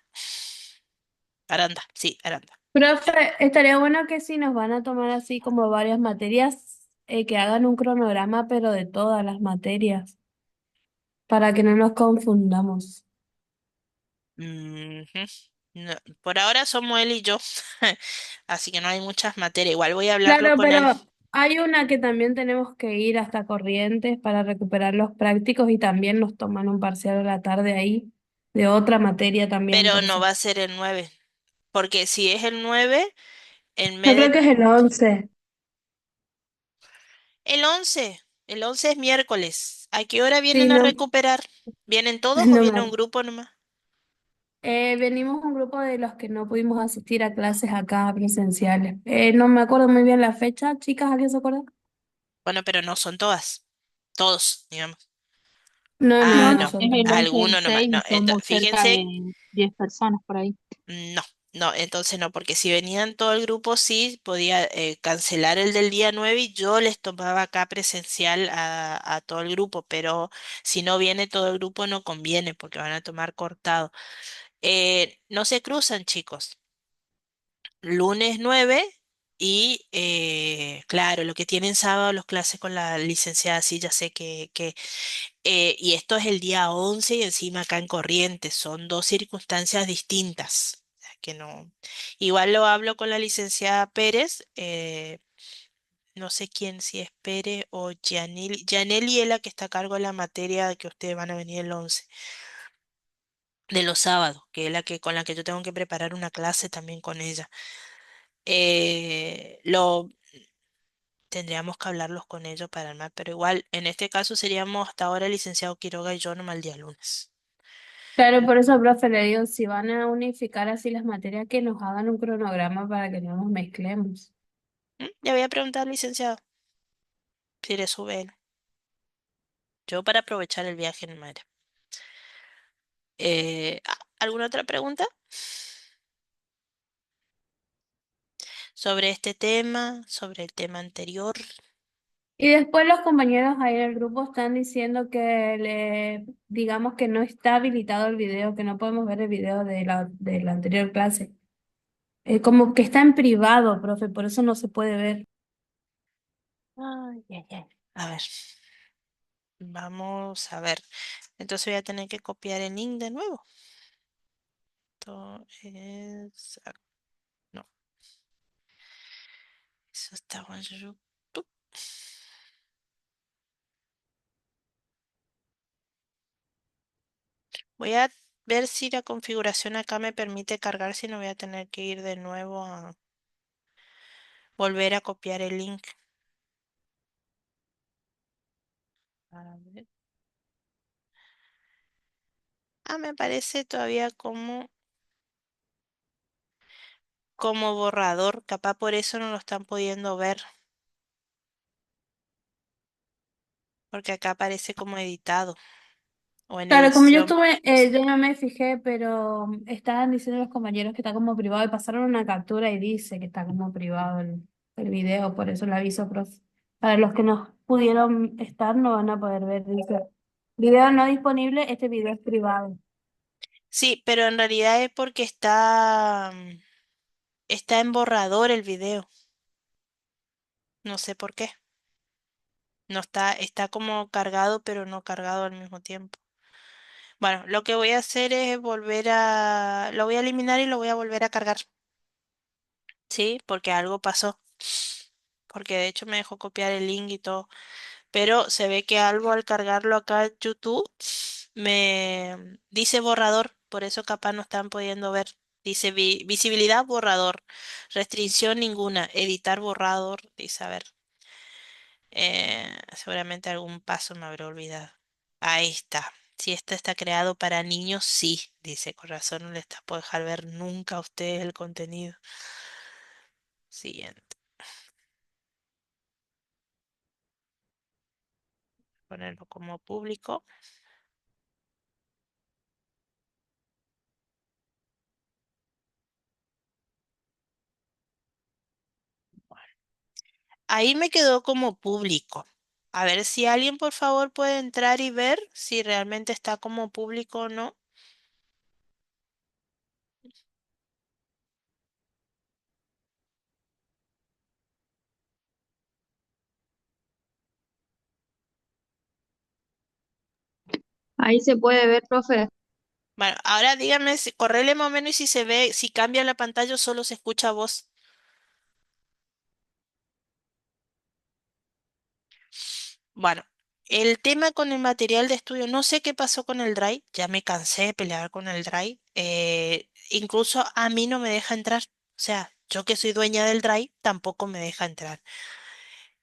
S1: Aranda, sí, Aranda.
S2: Profe, estaría bueno que si nos van a tomar así como varias materias, que hagan un cronograma, pero de todas las materias, para que no nos confundamos.
S1: Ujú. No, por ahora somos él y yo, así que no hay muchas materias. Igual voy a hablarlo
S2: Claro,
S1: con él.
S2: pero hay una que también tenemos que ir hasta Corrientes para recuperar los prácticos y también nos toman un parcial a la tarde ahí de otra materia también,
S1: Pero
S2: por
S1: no
S2: eso.
S1: va a ser el 9, porque si es el 9, en
S2: Yo
S1: vez
S2: creo
S1: de
S2: que es el 11.
S1: el 11, el 11 es miércoles. ¿A qué hora
S2: Sí,
S1: vienen a
S2: no,
S1: recuperar? ¿Vienen todos o
S2: no
S1: viene un
S2: me...
S1: grupo nomás?
S2: venimos un grupo de los que no pudimos asistir a clases acá presenciales. No me acuerdo muy bien la fecha, chicas, ¿alguien se acuerda?
S1: Bueno, pero no son todas, todos, digamos.
S2: No, no,
S1: Ah,
S5: No,
S2: no
S1: no,
S5: es
S2: son
S5: el
S2: todos.
S5: 11 y el
S1: alguno nomás.
S5: 6
S1: No,
S5: y somos cerca
S1: fíjense,
S5: de 10 personas por ahí.
S1: no, no, entonces no, porque si venían todo el grupo, sí, podía cancelar el del día 9 y yo les tomaba acá presencial a todo el grupo, pero si no viene todo el grupo no conviene porque van a tomar cortado. No se cruzan, chicos. Lunes 9 y, claro, lo que tienen sábado los clases con la licenciada, sí, ya sé y esto es el día 11 y encima acá en Corrientes, son dos circunstancias distintas. O sea, que no. Igual lo hablo con la licenciada Pérez, no sé quién, si es Pérez o Gianelli. Gianelli es la que está a cargo de la materia que ustedes van a venir el 11 de los sábados, que es la que con la que yo tengo que preparar una clase también con ella. Lo tendríamos que hablarlos con ellos para armar, pero igual en este caso seríamos hasta ahora el licenciado Quiroga y yo nomás el día lunes.
S2: Claro, por eso, profe, le digo, si van a unificar así las materias, que nos hagan un cronograma para que no nos mezclemos.
S1: Le voy a preguntar al licenciado si le sube él. Yo para aprovechar el viaje en madre. ¿Alguna otra pregunta sobre este tema, sobre el tema anterior?
S2: Y después los compañeros ahí en el grupo están diciendo que digamos que no está habilitado el video, que no podemos ver el video de la anterior clase. Como que está en privado, profe, por eso no se puede ver.
S1: Ay, ay, ay. A ver, vamos a ver. Entonces voy a tener que copiar el link de nuevo. Esto es... No, eso estaba en YouTube. Voy a ver si la configuración acá me permite cargar, si no voy a tener que ir de nuevo a volver a copiar el link. A ver. Me aparece todavía como borrador. Capaz por eso no lo están pudiendo ver, porque acá aparece como editado o en
S2: Claro, como yo
S1: edición.
S2: estuve, yo no me fijé, pero estaban diciendo los compañeros que está como privado y pasaron una captura y dice que está como privado el video, por eso el aviso, profe. Para los que no pudieron estar, no van a poder ver, dice, video no disponible, este video es privado.
S1: Sí, pero en realidad es porque está en borrador el video. No sé por qué. No está como cargado, pero no cargado al mismo tiempo. Bueno, lo que voy a hacer es lo voy a eliminar y lo voy a volver a cargar. Sí, porque algo pasó. Porque de hecho me dejó copiar el link y todo. Pero se ve que algo al cargarlo acá en YouTube me dice borrador, por eso capaz no están pudiendo ver. Dice visibilidad borrador, restricción ninguna, editar borrador, dice, a ver, seguramente algún paso me habré olvidado. Ahí está. Si esto está creado para niños, sí, dice, con razón no les puedo dejar ver nunca a ustedes el contenido. Siguiente, ponerlo como público. Ahí me quedó como público. A ver si alguien por favor puede entrar y ver si realmente está como público o no.
S5: Ahí se puede ver, profe.
S1: Bueno, ahora dígame, correle más o menos y si se ve, si cambia la pantalla o solo se escucha voz. Bueno, el tema con el material de estudio, no sé qué pasó con el Drive, ya me cansé de pelear con el Drive. Incluso a mí no me deja entrar. O sea, yo que soy dueña del Drive, tampoco me deja entrar.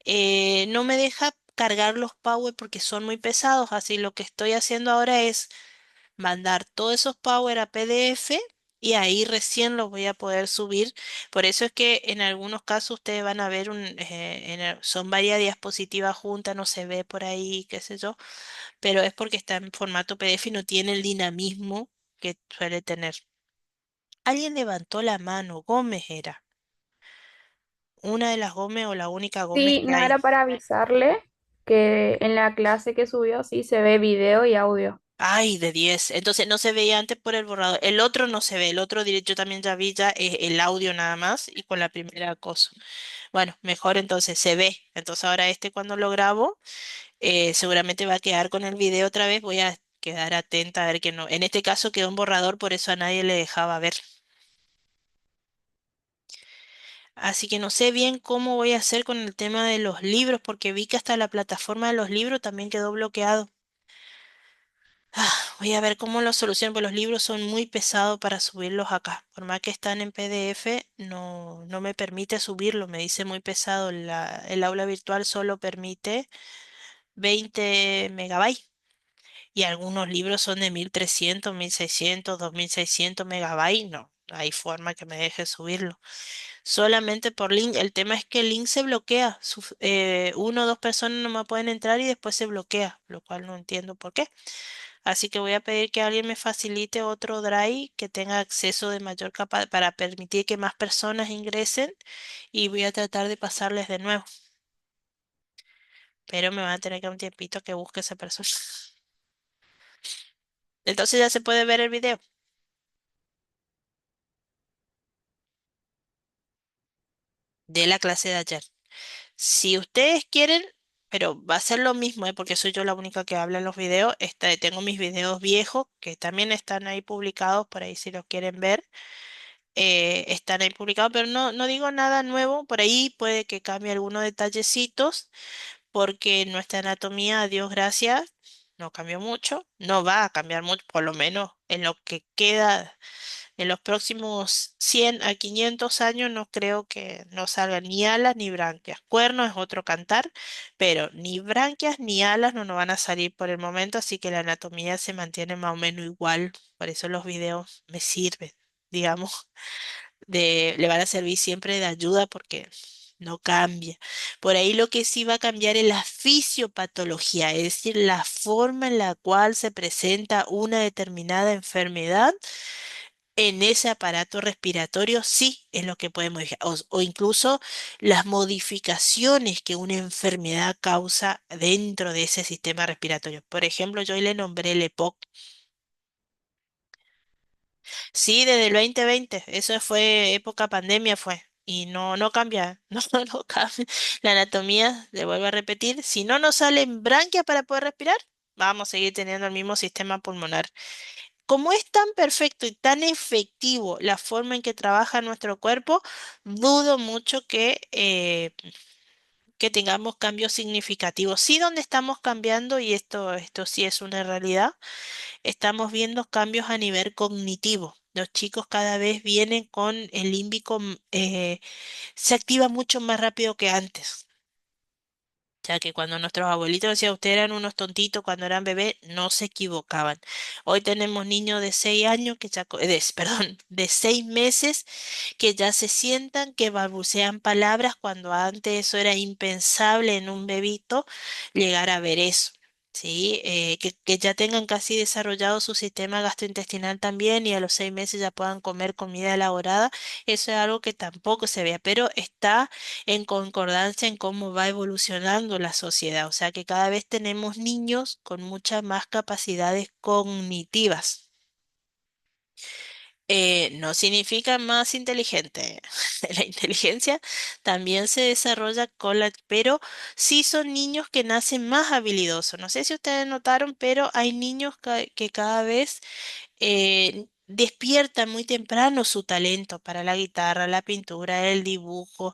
S1: No me deja cargar los Power porque son muy pesados, así lo que estoy haciendo ahora es mandar todos esos Power a PDF y ahí recién los voy a poder subir. Por eso es que en algunos casos ustedes van a ver son varias diapositivas juntas, no se ve por ahí, qué sé yo, pero es porque está en formato PDF y no tiene el dinamismo que suele tener. Alguien levantó la mano, Gómez era, una de las Gómez o la única Gómez
S3: Sí,
S1: que
S3: no
S1: hay.
S3: era para avisarle que en la clase que subió sí se ve video y audio.
S1: Ay, de 10. Entonces no se veía antes por el borrador. El otro no se ve. El otro yo también ya vi ya el audio nada más y con la primera cosa. Bueno, mejor entonces se ve. Entonces ahora este cuando lo grabo, seguramente va a quedar con el video otra vez. Voy a quedar atenta a ver que no. En este caso quedó un borrador, por eso a nadie le dejaba ver. Así que no sé bien cómo voy a hacer con el tema de los libros, porque vi que hasta la plataforma de los libros también quedó bloqueado. Voy a ver cómo lo soluciono, porque los libros son muy pesados para subirlos acá. Por más que están en PDF, no me permite subirlo, me dice muy pesado. El aula virtual solo permite 20 megabytes y algunos libros son de 1300, 1600, 2600 megabytes. No, no hay forma que me deje subirlo. Solamente por link. El tema es que el link se bloquea. Uno o dos personas no me pueden entrar y después se bloquea, lo cual no entiendo por qué. Así que voy a pedir que alguien me facilite otro Drive que tenga acceso de mayor capa para permitir que más personas ingresen y voy a tratar de pasarles de nuevo. Pero me van a tener que dar un tiempito que busque esa persona. Entonces ya se puede ver el video de la clase de ayer. Si ustedes quieren, pero va a ser lo mismo, porque soy yo la única que habla en los videos. Tengo mis videos viejos que también están ahí publicados por ahí si los quieren ver. Están ahí publicados, pero no digo nada nuevo. Por ahí puede que cambie algunos detallecitos, porque nuestra anatomía, a Dios gracias, no cambió mucho. No va a cambiar mucho, por lo menos en lo que queda. En los próximos 100 a 500 años no creo que no salgan ni alas ni branquias. Cuernos es otro cantar, pero ni branquias ni alas no nos van a salir por el momento, así que la anatomía se mantiene más o menos igual. Por eso los videos me sirven, digamos, le van a servir siempre de ayuda porque no cambia. Por ahí lo que sí va a cambiar es la fisiopatología, es decir, la forma en la cual se presenta una determinada enfermedad en ese aparato respiratorio, sí es lo que podemos modificar, o incluso las modificaciones que una enfermedad causa dentro de ese sistema respiratorio. Por ejemplo, yo hoy le nombré el EPOC. Sí, desde el 2020, eso fue época pandemia fue. Y no cambia, no cambia. La anatomía, le vuelvo a repetir, si no nos salen branquias para poder respirar, vamos a seguir teniendo el mismo sistema pulmonar. Como es tan perfecto y tan efectivo la forma en que trabaja nuestro cuerpo, dudo mucho que tengamos cambios significativos. Sí, donde estamos cambiando, y esto sí es una realidad, estamos viendo cambios a nivel cognitivo. Los chicos cada vez vienen con el límbico, se activa mucho más rápido que antes. O sea que cuando nuestros abuelitos decían ustedes eran unos tontitos cuando eran bebés, no se equivocaban. Hoy tenemos niños de 6 años que ya, perdón, de 6 meses que ya se sientan, que balbucean palabras cuando antes eso era impensable en un bebito llegar a ver eso. ¿sí? Que ya tengan casi desarrollado su sistema gastrointestinal también y a los 6 meses ya puedan comer comida elaborada. Eso es algo que tampoco se ve, pero está en concordancia en cómo va evolucionando la sociedad. O sea que cada vez tenemos niños con muchas más capacidades cognitivas. No significa más inteligente. La inteligencia también se desarrolla con la, pero sí son niños que nacen más habilidosos. No sé si ustedes notaron, pero hay niños que cada vez despiertan muy temprano su talento para la guitarra, la pintura, el dibujo,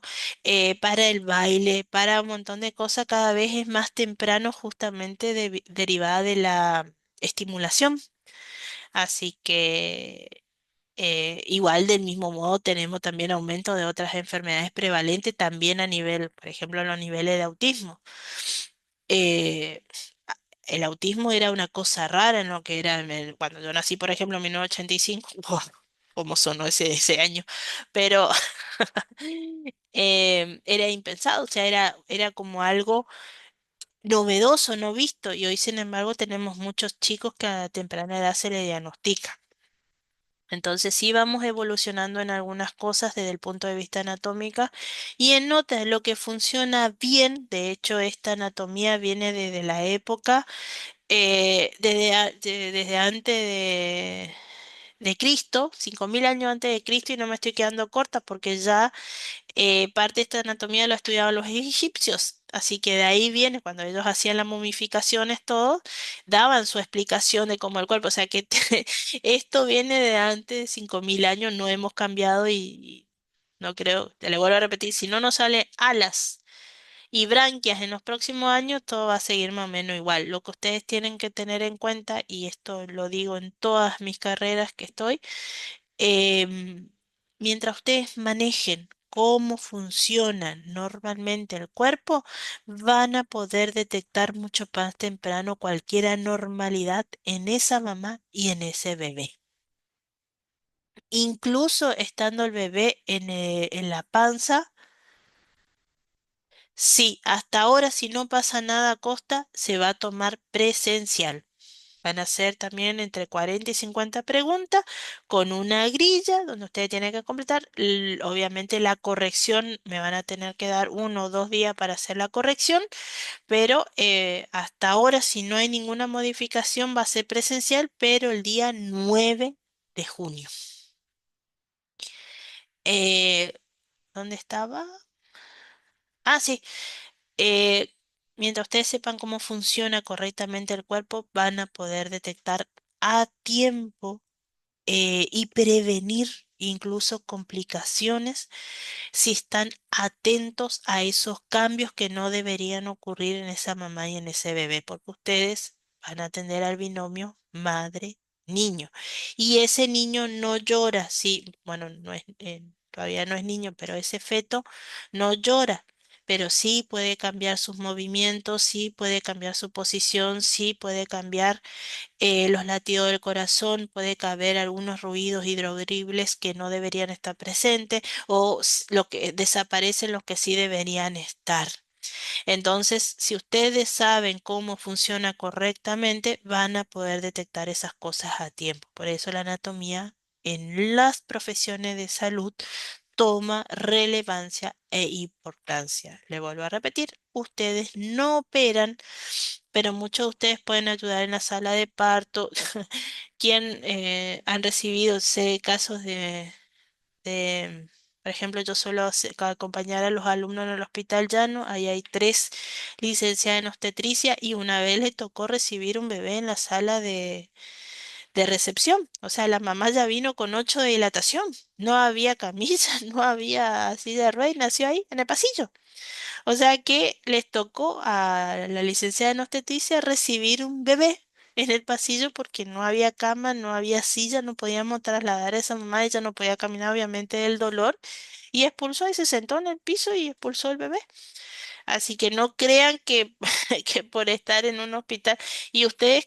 S1: para el baile, para un montón de cosas. Cada vez es más temprano justamente derivada de la estimulación. Así que igual del mismo modo tenemos también aumento de otras enfermedades prevalentes también a nivel, por ejemplo, a los niveles de autismo. Eh, el autismo era una cosa rara en lo que era cuando yo nací, por ejemplo, en 1985. ¡Wow! ¿Cómo sonó ese año? Pero era impensado, o sea, era como algo novedoso, no visto, y hoy, sin embargo, tenemos muchos chicos que a temprana edad se le diagnostica. Entonces sí vamos evolucionando en algunas cosas desde el punto de vista anatómica y en otras lo que funciona bien, de hecho esta anatomía viene desde la época, desde antes de Cristo, 5000 años antes de Cristo y no me estoy quedando corta porque ya parte de esta anatomía lo estudiaban los egipcios, así que de ahí viene, cuando ellos hacían las momificaciones, todo, daban su explicación de cómo el cuerpo, o sea que esto viene de antes de 5000 años, no hemos cambiado y no creo, te le vuelvo a repetir, si no nos sale alas y branquias en los próximos años, todo va a seguir más o menos igual. Lo que ustedes tienen que tener en cuenta, y esto lo digo en todas mis carreras que estoy, em, mientras ustedes manejen cómo funciona normalmente el cuerpo, van a poder detectar mucho más temprano cualquier anormalidad en esa mamá y en ese bebé. Incluso estando el bebé en la panza, sí, hasta ahora si no pasa nada a costa, se va a tomar presencial. Van a ser también entre 40 y 50 preguntas con una grilla donde ustedes tienen que completar. Obviamente la corrección me van a tener que dar 1 o 2 días para hacer la corrección, pero hasta ahora si no hay ninguna modificación va a ser presencial, pero el día 9 de junio. Eh, ¿Dónde estaba? Ah, sí. eh, Mientras ustedes sepan cómo funciona correctamente el cuerpo, van a poder detectar a tiempo y prevenir incluso complicaciones si están atentos a esos cambios que no deberían ocurrir en esa mamá y en ese bebé, porque ustedes van a atender al binomio madre-niño. Y ese niño no llora, sí, bueno, no es, todavía no es niño, pero ese feto no llora. Pero sí puede cambiar sus movimientos, sí puede cambiar su posición, sí puede cambiar los latidos del corazón, puede caber algunos ruidos hidrogribles que no deberían estar presentes o lo que desaparecen los que sí deberían estar. Entonces, si ustedes saben cómo funciona correctamente, van a poder detectar esas cosas a tiempo. Por eso la anatomía en las profesiones de salud toma relevancia e importancia. Le vuelvo a repetir, ustedes no operan, pero muchos de ustedes pueden ayudar en la sala de parto. Quien han recibido, sé, casos de, por ejemplo, yo suelo acompañar a los alumnos en el Hospital Llano. Ahí hay 3 licenciadas en obstetricia y una vez le tocó recibir un bebé en la sala de recepción. O sea, la mamá ya vino con 8 de dilatación. No había camilla, no había silla de ruedas y nació ahí en el pasillo. O sea que les tocó a la licenciada en obstetricia recibir un bebé en el pasillo porque no había cama, no había silla, no podíamos trasladar a esa mamá, ella no podía caminar obviamente del dolor y expulsó y se sentó en el piso y expulsó el bebé. Así que no crean que, que por estar en un hospital y ustedes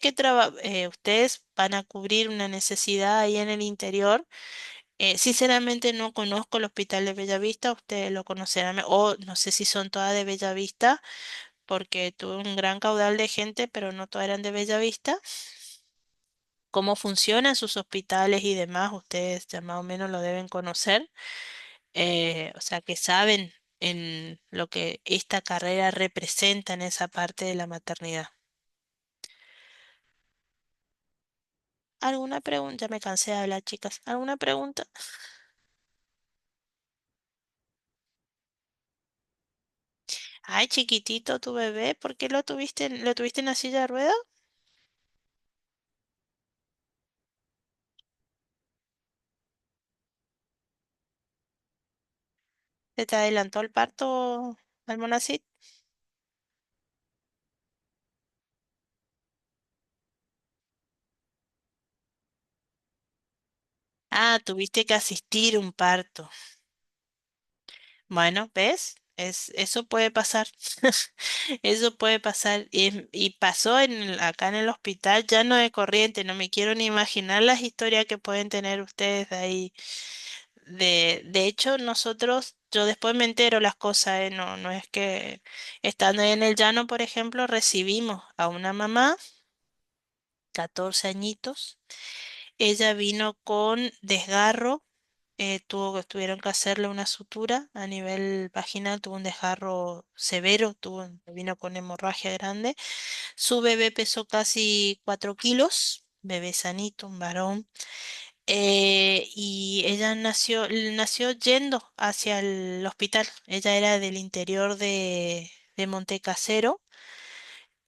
S1: ustedes van a cubrir una necesidad ahí en el interior. Sinceramente no conozco el hospital de Bellavista, ustedes lo conocerán o no sé si son todas de Bellavista, porque tuve un gran caudal de gente, pero no todas eran de Bella Vista. Cómo funcionan sus hospitales y demás, ustedes ya más o menos lo deben conocer. O sea, que saben en lo que esta carrera representa en esa parte de la maternidad. ¿Alguna pregunta? Ya me cansé de hablar, chicas. ¿Alguna pregunta? Ay, chiquitito tu bebé, ¿por qué lo tuviste en la silla de ruedas? ¿Se te adelantó el parto, Almonacid? Ah, tuviste que asistir a un parto. Bueno, ¿ves? Eso puede pasar. Eso puede pasar. Y pasó acá en el hospital, ya no de corriente. No me quiero ni imaginar las historias que pueden tener ustedes de ahí. De hecho, nosotros, yo después me entero las cosas, ¿eh? No, no es que estando ahí en el llano, por ejemplo, recibimos a una mamá, 14 añitos. Ella vino con desgarro, tuvieron que hacerle una sutura a nivel vaginal, tuvo un desgarro severo, vino con hemorragia grande. Su bebé pesó casi 4 kilos, bebé sanito, un varón. Y ella nació yendo hacia el hospital. Ella era del interior de Montecasero.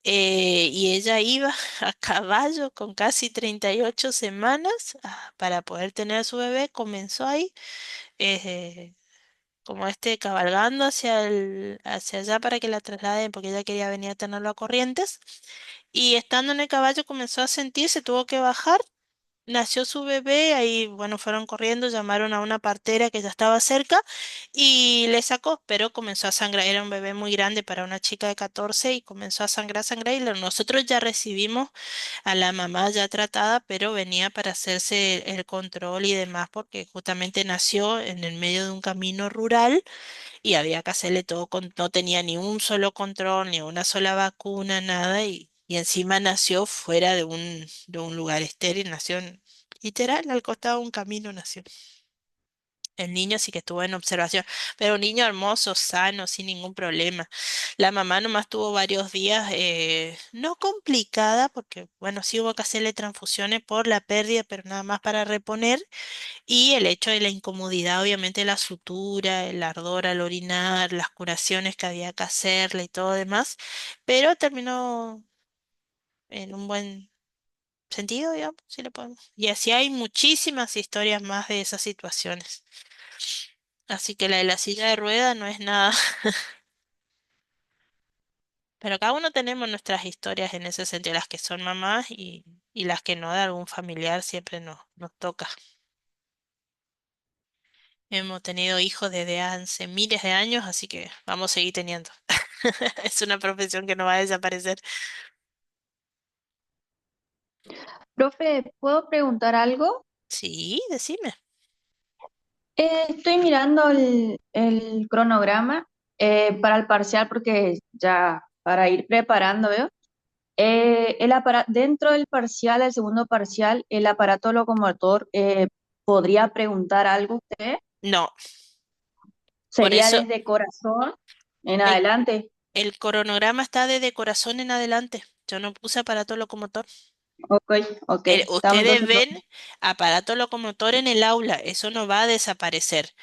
S1: Y ella iba a caballo con casi 38 semanas para poder tener a su bebé. Comenzó ahí, eh, como cabalgando hacia allá para que la trasladen, porque ella quería venir a tenerlo a Corrientes. Y estando en el caballo comenzó a sentir, se tuvo que bajar. Nació su bebé, ahí, bueno, fueron corriendo, llamaron a una partera que ya estaba cerca y le sacó, pero comenzó a sangrar. Era un bebé muy grande para una chica de 14 y comenzó a sangrar, sangrar. Y nosotros ya recibimos a la mamá ya tratada, pero venía para hacerse el control y demás, porque justamente nació en el medio de un camino rural y había que hacerle todo, no tenía ni un solo control, ni una sola vacuna, nada, y encima nació fuera de un lugar estéril, literal al costado de un camino nació. El niño sí que estuvo en observación, pero un niño hermoso, sano, sin ningún problema. La mamá nomás tuvo varios días, no complicada, porque bueno, sí hubo que hacerle transfusiones por la pérdida, pero nada más para reponer. Y el hecho de la incomodidad, obviamente la sutura, el ardor al orinar, las curaciones que había que hacerle y todo demás, pero terminó en un buen sentido, digamos, si le podemos. Y así hay muchísimas historias más de esas situaciones. Así que la de la silla de rueda no es nada, pero cada uno tenemos nuestras historias en ese sentido, las que son mamás y las que no de algún familiar siempre nos toca. Hemos tenido hijos desde hace miles de años, así que vamos a seguir teniendo. Es una profesión que no va a desaparecer.
S5: Profe, ¿puedo preguntar algo?
S1: Sí, decime.
S5: Estoy mirando el cronograma para el parcial porque ya para ir preparando, ¿veo? Dentro del parcial, el segundo parcial, el aparato locomotor, ¿podría preguntar algo usted?
S1: No, por
S5: ¿Sería
S1: eso
S5: desde corazón en
S1: el,
S5: adelante?
S1: el cronograma está desde corazón en adelante. Yo no puse aparato locomotor.
S5: Ok, ok. Estamos
S1: Ustedes
S5: entonces,
S1: ven aparato locomotor en el aula, eso no va a desaparecer.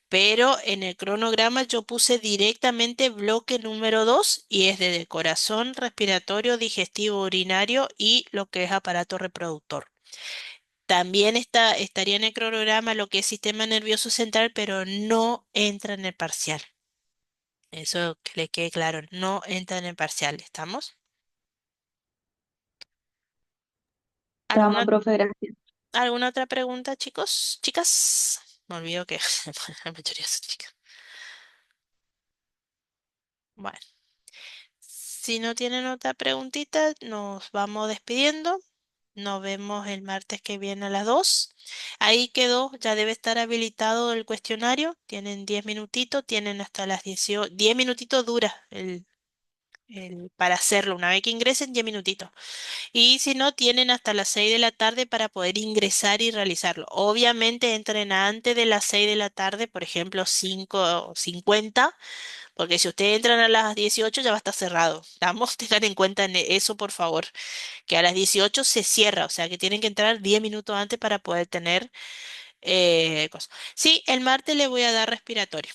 S1: Pero en el cronograma yo puse directamente bloque número 2 y es desde corazón, respiratorio, digestivo, urinario y lo que es aparato reproductor. También estaría en el cronograma lo que es sistema nervioso central, pero no entra en el parcial. Eso que le quede claro, no entra en el parcial. ¿Estamos?
S5: estamos,
S1: ¿Alguna,
S5: profe, gracias.
S1: alguna otra pregunta, chicos? Chicas, me olvido que la mayoría son chicas. Bueno, si no tienen otra preguntita, nos vamos despidiendo. Nos vemos el martes que viene a las 2. Ahí quedó, ya debe estar habilitado el cuestionario. Tienen 10 minutitos, tienen hasta las 18. 10 minutitos dura para hacerlo. Una vez que ingresen, 10 minutitos. Y si no, tienen hasta las 6 de la tarde para poder ingresar y realizarlo. Obviamente entren antes de las 6 de la tarde, por ejemplo, 5:50, porque si ustedes entran a las 18 ya va a estar cerrado. Vamos, tengan en cuenta eso, por favor, que a las 18 se cierra, o sea que tienen que entrar 10 minutos antes para poder tener cosas. Sí, el martes le voy a dar respiratorio.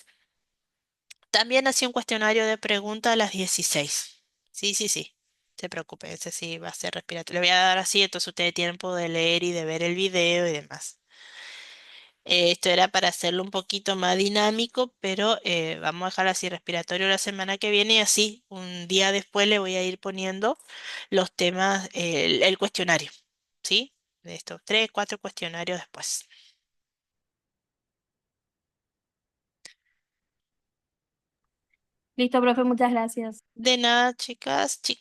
S1: También hacía un cuestionario de preguntas a las 16. Sí, sí, sí. Se preocupe, ese sí va a ser respiratorio. Le voy a dar así, entonces ustedes tienen tiempo de leer y de ver el video y demás. Esto era para hacerlo un poquito más dinámico, pero vamos a dejar así respiratorio la semana que viene y así un día después le voy a ir poniendo los temas, el cuestionario, ¿sí? De estos 3, 4 cuestionarios después.
S2: Listo, profe, muchas gracias.
S1: De nada, chicas, chicos.